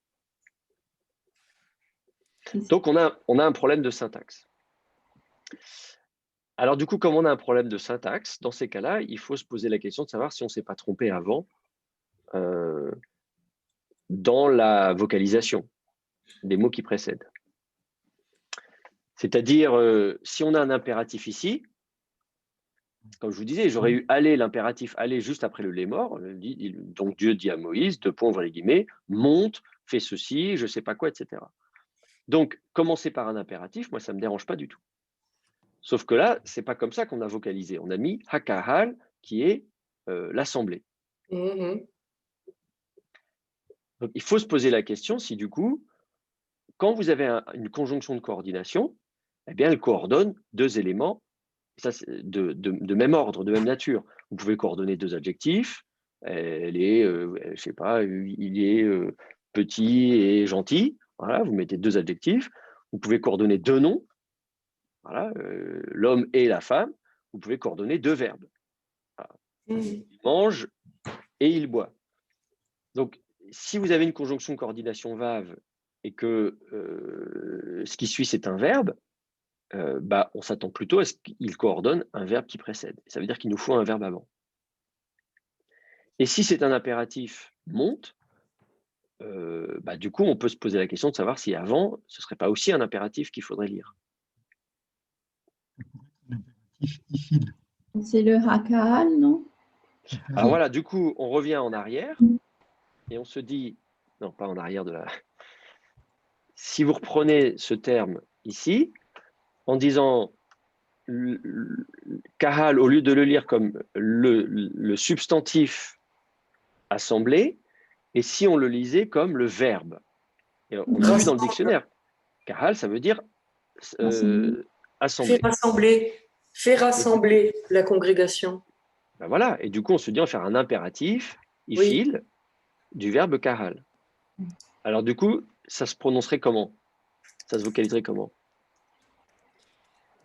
Donc, on a un problème de syntaxe. Alors, du coup, comme on a un problème de syntaxe, dans ces cas-là, il faut se poser la question de savoir si on ne s'est pas trompé avant dans la vocalisation des mots qui précèdent. C'est-à-dire, si on a un impératif ici, comme je vous disais, j'aurais eu aller, l'impératif aller juste après le les morts. Donc Dieu dit à Moïse, deux points ouvrez les guillemets, monte, fais ceci, je ne sais pas quoi, etc. Donc, commencer par un impératif, moi, ça ne me dérange pas du tout. Sauf que là, ce n'est pas comme ça qu'on a vocalisé. On a mis hakahal, qui est l'assemblée. Donc, il faut se poser la question si du coup, quand vous avez une conjonction de coordination, eh bien, elle coordonne deux éléments ça, de même ordre, de même nature. Vous pouvez coordonner deux adjectifs. Elle est, je sais pas, il est petit et gentil. Voilà, vous mettez deux adjectifs. Vous pouvez coordonner deux noms. Voilà, l'homme et la femme. Vous pouvez coordonner deux verbes. Voilà. Il mange et il boit. Donc, si vous avez une conjonction de coordination vave et que ce qui suit, c'est un verbe, on s'attend plutôt à ce qu'il coordonne un verbe qui précède. Ça veut dire qu'il nous faut un verbe avant. Et si c'est un impératif monte, du coup, on peut se poser la question de savoir si avant, ce ne serait pas aussi un impératif qu'il faudrait lire. Ça pourrait être un impératif ifil. C'est le hakahal, non? Alors voilà, du coup, on revient en arrière et on se dit, non, pas en arrière de la... Si vous reprenez ce terme ici, en disant kahal, au lieu de le lire comme le substantif assemblé, et si on le lisait comme le verbe. Et on a vu dans le dictionnaire, kahal, ça veut dire assembler. Fait rassembler la congrégation. Ben voilà, et du coup, on se dit, on va faire un impératif, Oui. ifil, du verbe kahal. Alors du coup, ça se prononcerait comment? Ça se vocaliserait comment?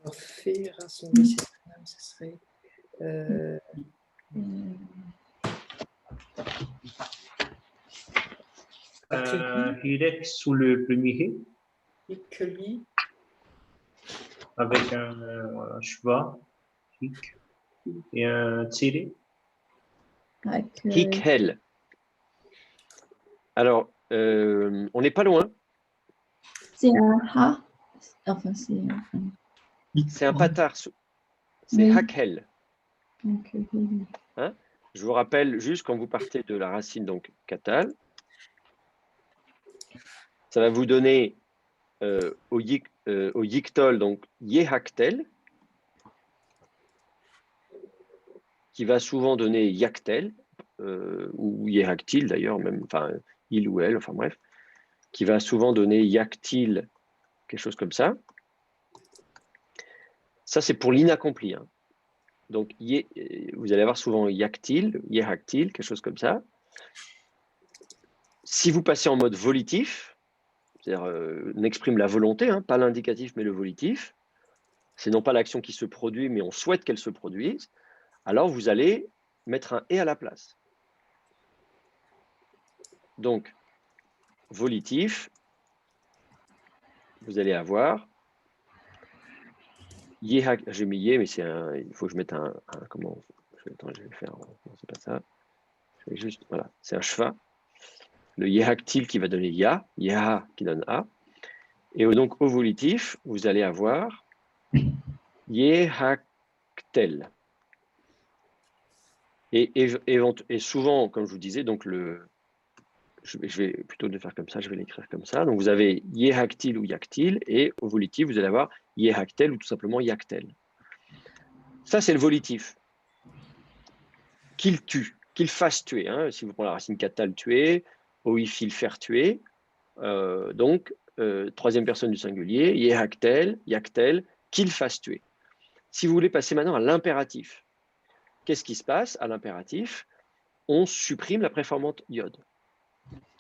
Alors, fait rassembler, ce serait... Hirek sous le premier Ikeli. avec un shva et un tiré. Hikhel. Alors, on n'est pas loin. C'est un ha. Enfin, c'est. C'est un patar. C'est Oui. hakhel. Donc, Hein? Je vous rappelle juste quand vous partez de la racine donc katal, ça va vous donner au yiktol donc yehaktel, qui va souvent donner yaktel ou yehaktil d'ailleurs, même, enfin il ou elle, enfin bref, qui va souvent donner yaktil, quelque chose comme ça. Ça c'est pour l'inaccompli. Hein. Donc vous allez avoir souvent yaktil, yehaktil, quelque chose comme ça. Si vous passez en mode volitif, c'est-à-dire on exprime la volonté, hein, pas l'indicatif mais le volitif, c'est non pas l'action qui se produit mais on souhaite qu'elle se produise, alors vous allez mettre un « et » à la place. Donc, volitif, vous allez avoir j'ai mis yé, mais il faut que je mette comment, attends, je vais le faire, c'est pas ça, je vais juste, voilà, c'est un shva, le yehaktil qui va donner ya, yaha qui donne a, et donc au volitif, vous allez avoir yehaktel. Et souvent, comme je vous disais, donc je vais plutôt le faire comme ça, je vais l'écrire comme ça. Donc vous avez yehaktil ou yaktil, et au volitif, vous allez avoir yehaktel ou tout simplement yaktel. Ça, c'est le volitif. Qu'il tue, qu'il fasse tuer. Hein. Si vous prenez la racine katal, tuer, oifil, faire tuer. Donc, troisième personne du singulier, yehaktel, yaktel, qu'il fasse tuer. Si vous voulez passer maintenant à l'impératif, qu'est-ce qui se passe à l'impératif? On supprime la préformante yod.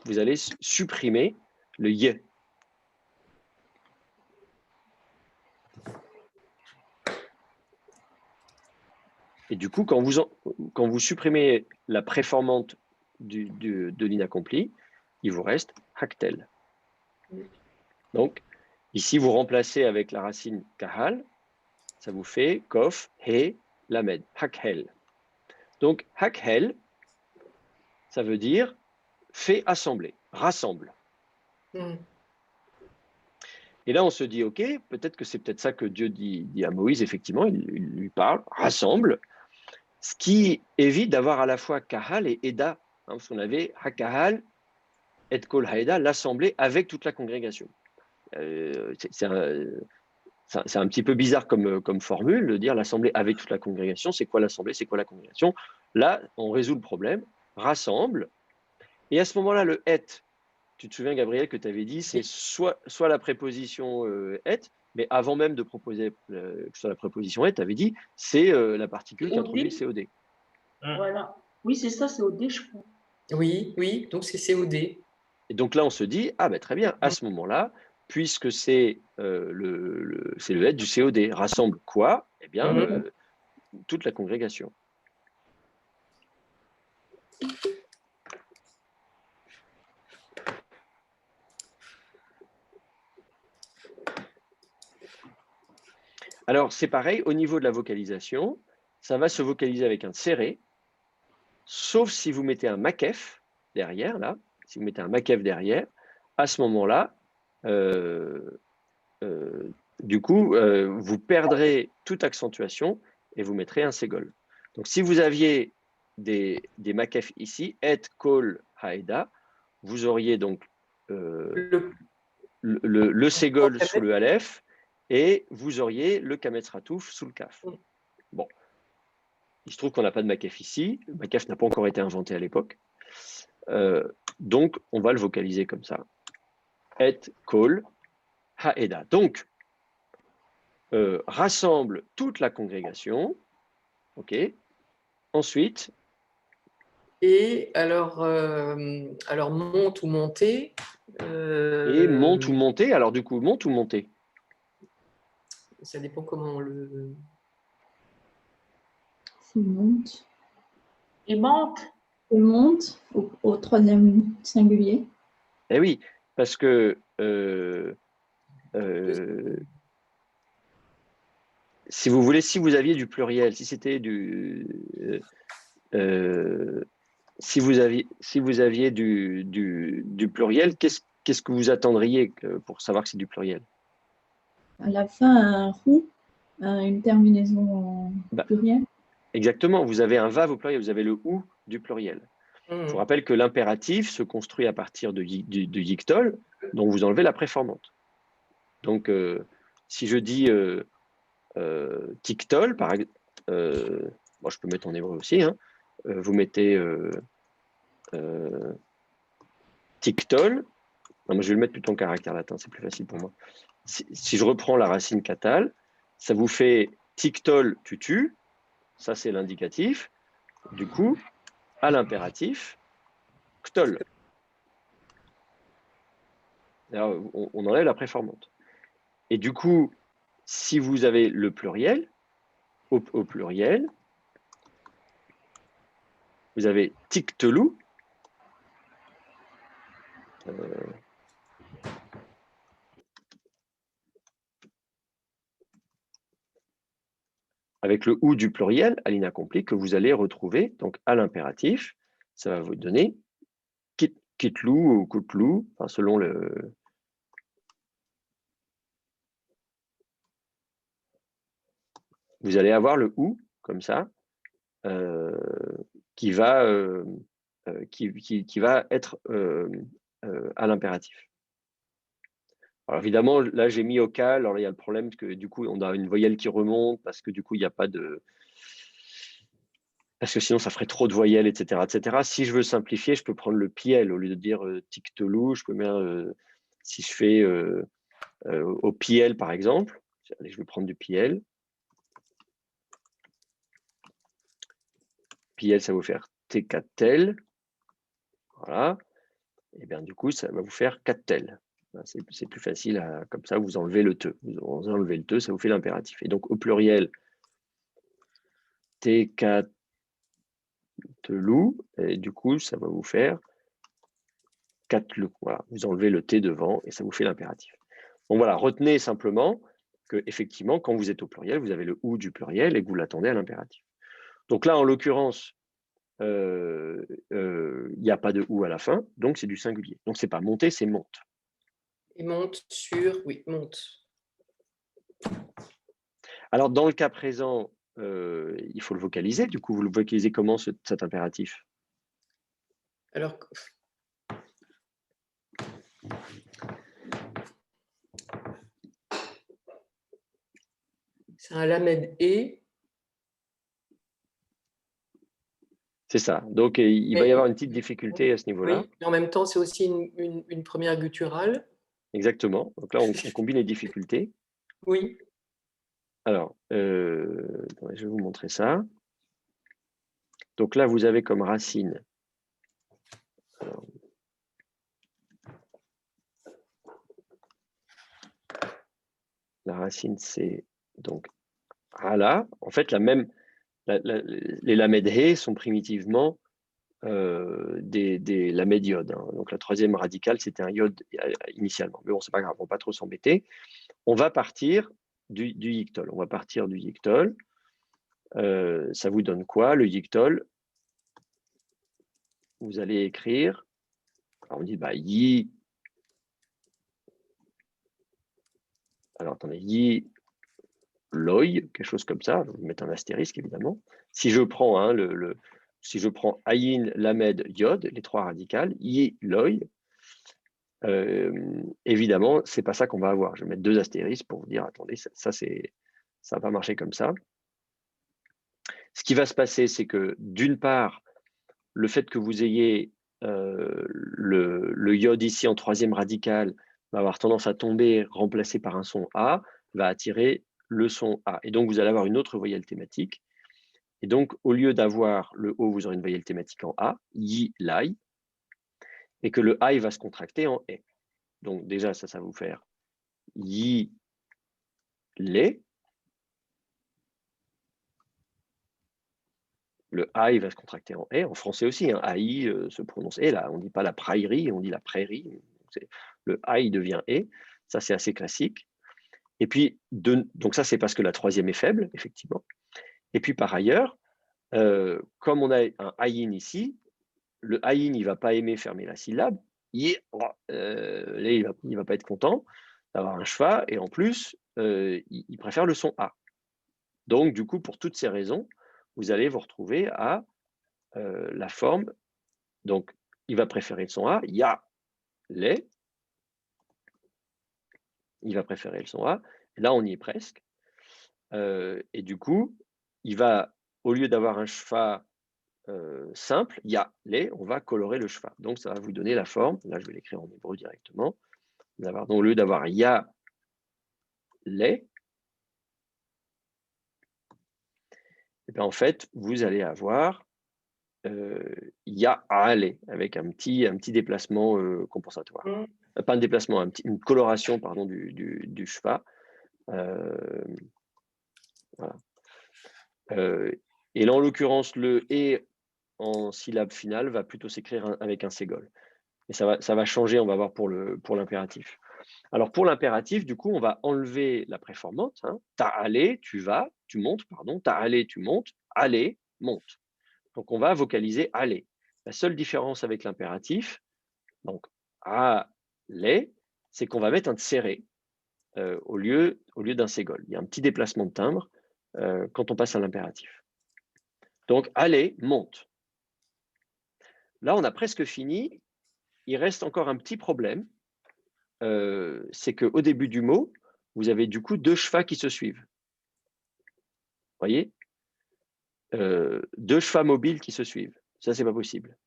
Vous allez supprimer le ye. Et du coup, quand vous supprimez la préformante de l'inaccompli, il vous reste haktel. Donc, ici, vous remplacez avec la racine kahal, ça vous fait kof, he, lamed, hakhel. Donc, hakhel, ça veut dire fait assembler, rassemble. Et là, on se dit, OK, peut-être que c'est peut-être ça que Dieu dit à Moïse, effectivement, il lui parle, rassemble, ce qui évite d'avoir à la fois kahal et eda, hein, parce qu'on avait hakahal et kol haeda, l'assemblée avec toute la congrégation. C'est un petit peu bizarre comme formule de dire l'assemblée avec toute la congrégation. C'est quoi l'assemblée? C'est quoi la congrégation? Là, on résout le problème, rassemble, et à ce moment-là, le et, tu te souviens, Gabriel, que tu avais dit, c'est soit la préposition et, mais avant même de proposer que ce soit la préposition et, tu avais dit, c'est la particule qui introduit le COD. Voilà. Oui, c'est ça, COD, je crois. Oui, donc c'est COD. Et donc là, on se dit, ah ben très bien, à ce moment-là, puisque c'est le et du COD, rassemble quoi? Eh bien, toute la congrégation. Alors, c'est pareil, au niveau de la vocalisation, ça va se vocaliser avec un serré, sauf si vous mettez un makef derrière, là, si vous mettez un makef derrière, à ce moment-là, du coup, vous perdrez toute accentuation et vous mettrez un ségol. Donc, si vous aviez des makef ici, et kol haeda, vous auriez donc le ségol sous le aleph et vous auriez le kametz ratouf sous le kaf. Bon, il se trouve qu'on n'a pas de makef ici, le makef n'a pas encore été inventé à l'époque, donc on va le vocaliser comme ça. Et kol haeda. Donc, rassemble toute la congrégation, ok. Ensuite. Et alors monte ou monter. Et monte ou monter. Alors du coup, monte ou monter. Ça dépend comment on le. C'est monte. Et monte. Et monte au troisième singulier. Eh oui, parce que si vous voulez, si vous aviez du pluriel, si c'était du si vous aviez du pluriel, qu'est-ce que vous attendriez pour savoir que c'est du pluriel? À la fin, un roux, une terminaison en pluriel. Exactement, vous avez un vav au pluriel, vous avez le ou du pluriel. Je vous rappelle que l'impératif se construit à partir de yiktol, dont vous enlevez la préformante. Donc, si je dis tiktol, par exemple, bon, je peux mettre en hébreu aussi, hein, vous mettez tiktol. Non, moi, je vais le mettre plutôt en caractère latin, c'est plus facile pour moi. Si je reprends la racine katale, ça vous fait tiktol, tu tues, ça c'est l'indicatif. Du coup, à l'impératif, ktol. On enlève la préformante. Et du coup, si vous avez le pluriel, au pluriel, vous avez tiktelou. Avec le ou du pluriel à l'inaccompli que vous allez retrouver donc à l'impératif. Ça va vous donner kitlou ou koutlou, enfin, selon le. Vous allez avoir le ou comme ça qui va être à l'impératif. Alors évidemment, là j'ai mis au cal, alors il y a le problème que du coup on a une voyelle qui remonte parce que du coup il n'y a pas de. Parce que sinon ça ferait trop de voyelles, etc., etc. Si je veux simplifier, je peux prendre le piel au lieu de dire tiktelou, je peux mettre, si je fais au piel par exemple, allez, je vais prendre du piel. Piel, ça va vous faire tekatel. Voilà. Et bien du coup, ça va vous faire kattel. C'est plus facile, comme ça, vous enlevez le te. Vous enlevez le te, ça vous fait l'impératif. Et donc, au pluriel, tekatelou, et du coup, ça va vous faire katlou. Voilà, vous enlevez le t devant et ça vous fait l'impératif. Donc voilà, retenez simplement que effectivement, quand vous êtes au pluriel, vous avez le ou du pluriel et que vous l'attendez à l'impératif. Donc là, en l'occurrence, il n'y a pas de ou à la fin, donc c'est du singulier. Donc c'est pas monter, c'est monte. Et monte sur, oui, monte. Alors dans le cas présent, il faut le vocaliser. Du coup, vous le vocalisez comment cet impératif? Alors, c'est un lamed et. C'est ça. Donc il va y avoir une petite difficulté à ce niveau-là. Oui, mais en même temps, c'est aussi une première gutturale. Exactement. Donc là, on combine les difficultés. Oui. Alors, je vais vous montrer ça. Donc là, vous avez comme racine. Alors, la racine, c'est donc Ala. En fait, les lamed he sont primitivement des lamed iode. Hein. Donc la troisième radicale, c'était un iode initialement. Mais bon, c'est pas grave, on ne va pas trop s'embêter. On va partir du yiktol. On va partir du yiktol. Ça vous donne quoi, le yiktol? Vous allez écrire. Alors on dit yi. Alors attendez, yi loy, quelque chose comme ça. Je vais mettre un astérisque évidemment. Si je prends si je prends ayin, lamed, yod, les trois radicales, yi, loy, évidemment, c'est pas ça qu'on va avoir. Je vais mettre 2 astérisques pour vous dire, attendez, ça va pas marcher comme ça. Ce qui va se passer, c'est que d'une part, le fait que vous ayez le iode ici en 3e radical va avoir tendance à tomber, remplacé par un son A, va attirer le son A. Et donc, vous allez avoir une autre voyelle thématique. Et donc, au lieu d'avoir le O, vous aurez une voyelle thématique en A, yi, lai, et que le I va se contracter en E. Donc, déjà, ça va vous faire yi, les. Le I va se contracter en E. En français aussi, hein, AI se prononce E. Là, on ne dit pas la prairie, on dit la prairie. Le I devient E. Ça, c'est assez classique. Et puis, donc ça, c'est parce que la 3e est faible, effectivement. Et puis, par ailleurs, comme on a un ayin ici, le ayin, il ne va pas aimer fermer la syllabe. Il ne va pas être content d'avoir un schwa. Et en plus, il préfère le son A. Donc, du coup, pour toutes ces raisons, vous allez vous retrouver à la forme. Donc, il va préférer le son A. Ya, les. Il va préférer le son A. Et là, on y est presque. Et du coup, il va, au lieu d'avoir un schwa simple, ya, les, on va colorer le schwa. Donc, ça va vous donner la forme. Là, je vais l'écrire en hébreu directement. Donc, au lieu d'avoir ya, les, et bien, en fait, vous allez avoir ya, ale, avec un petit déplacement compensatoire. Pas un déplacement, une coloration pardon, du schwa. Voilà. Et là, en l'occurrence, le et en syllabe finale va plutôt s'écrire avec un ségol. Et ça va changer, on va voir pour l'impératif. Alors pour l'impératif, du coup, on va enlever la préformante. Hein. T'as allé, tu vas, tu montes, pardon. T'as allé, tu montes. Allez, monte. Donc on va vocaliser aller. La seule différence avec l'impératif, donc allez, c'est qu'on va mettre un serré au lieu d'un ségol. Il y a un petit déplacement de timbre quand on passe à l'impératif. Donc, allez, monte. Là, on a presque fini. Il reste encore un petit problème. C'est qu'au début du mot, vous avez du coup 2 schwas qui se suivent. Vous voyez 2 schwas mobiles qui se suivent. Ça, c'est pas possible.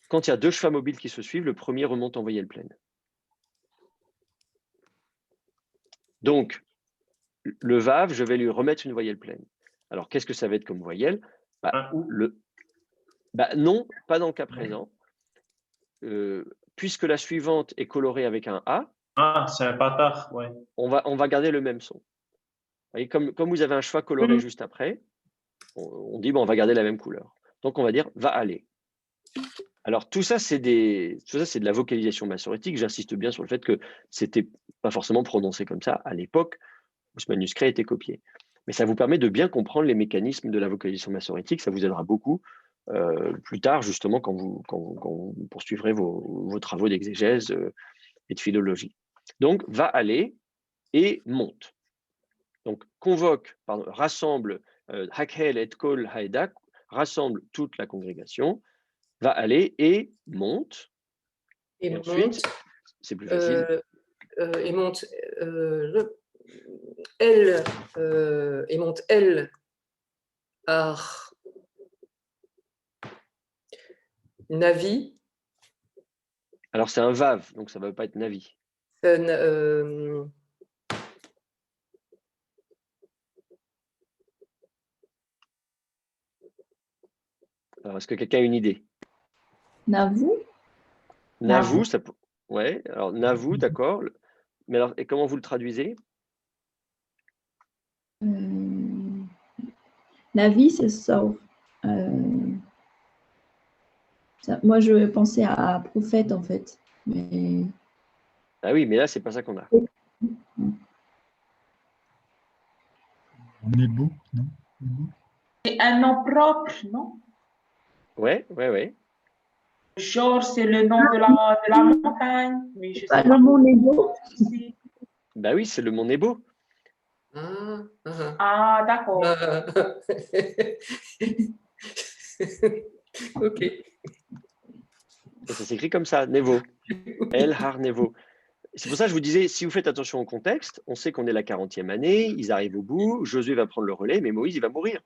Quand il y a 2 schwas mobiles qui se suivent, le premier remonte en voyelle pleine. Donc, le vav, je vais lui remettre une voyelle pleine. Alors, qu'est-ce que ça va être comme voyelle? Non, pas dans le cas présent. Puisque la suivante est colorée avec un A, c'est un patard, ouais. On va garder le même son. Vous voyez, comme vous avez un schwa coloré juste après, on dit on va garder la même couleur. Donc on va dire va aller. Alors tout ça, c'est de la vocalisation massorétique. J'insiste bien sur le fait que c'était pas forcément prononcé comme ça à l'époque où ce manuscrit a été copié. Mais ça vous permet de bien comprendre les mécanismes de la vocalisation massorétique. Ça vous aidera beaucoup plus tard, justement, quand vous poursuivrez vos travaux d'exégèse et de philologie. Donc, va aller et monte. Donc, rassemble, Hakhel et Kol Haedak, rassemble toute la congrégation, va aller et monte. Et ensuite, c'est plus facile. Et monte elle, et monte elle, ar, navi. Alors, c'est un vav, donc ça ne va pas être navi. Alors, est-ce que quelqu'un a une idée? Navu. Navu, ça peut. Ouais, alors Navu, d'accord. Mais alors, et comment vous le traduisez? Navi, c'est ça. Moi, je pensais à prophète, en fait. Mais... Ah oui, mais là, c'est pas ça qu'on a. Nebo, non? C'est un nom propre, non? Ouais. Genre, c'est le nom de la montagne. Mais je sais le mont Nebo. Bah oui, c'est le mont Nebo. Ah, ah, Ah, d'accord. ah. Ok. Et ça s'écrit comme ça, Nevo. El Har Nevo. C'est pour ça que je vous disais, si vous faites attention au contexte, on sait qu'on est la 40e année, ils arrivent au bout, Josué va prendre le relais, mais Moïse, il va mourir.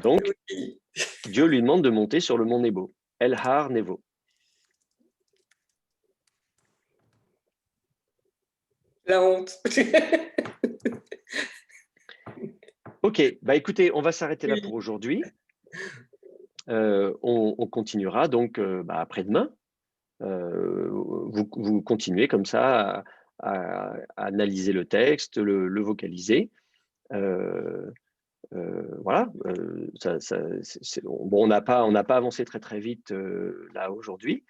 Donc, Oui. Dieu lui demande de monter sur le mont Nebo. El Har Nevo. La honte. Ok, bah écoutez, on va s'arrêter là Oui. pour aujourd'hui. On continuera donc après-demain. Vous continuez comme ça à analyser le texte, le vocaliser. Voilà. Bon, on n'a pas avancé très très vite là aujourd'hui,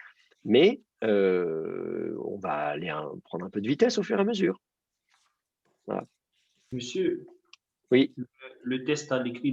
mais on va aller prendre un peu de vitesse au fur et à mesure. Voilà. Monsieur, Oui. le test à l'écrit,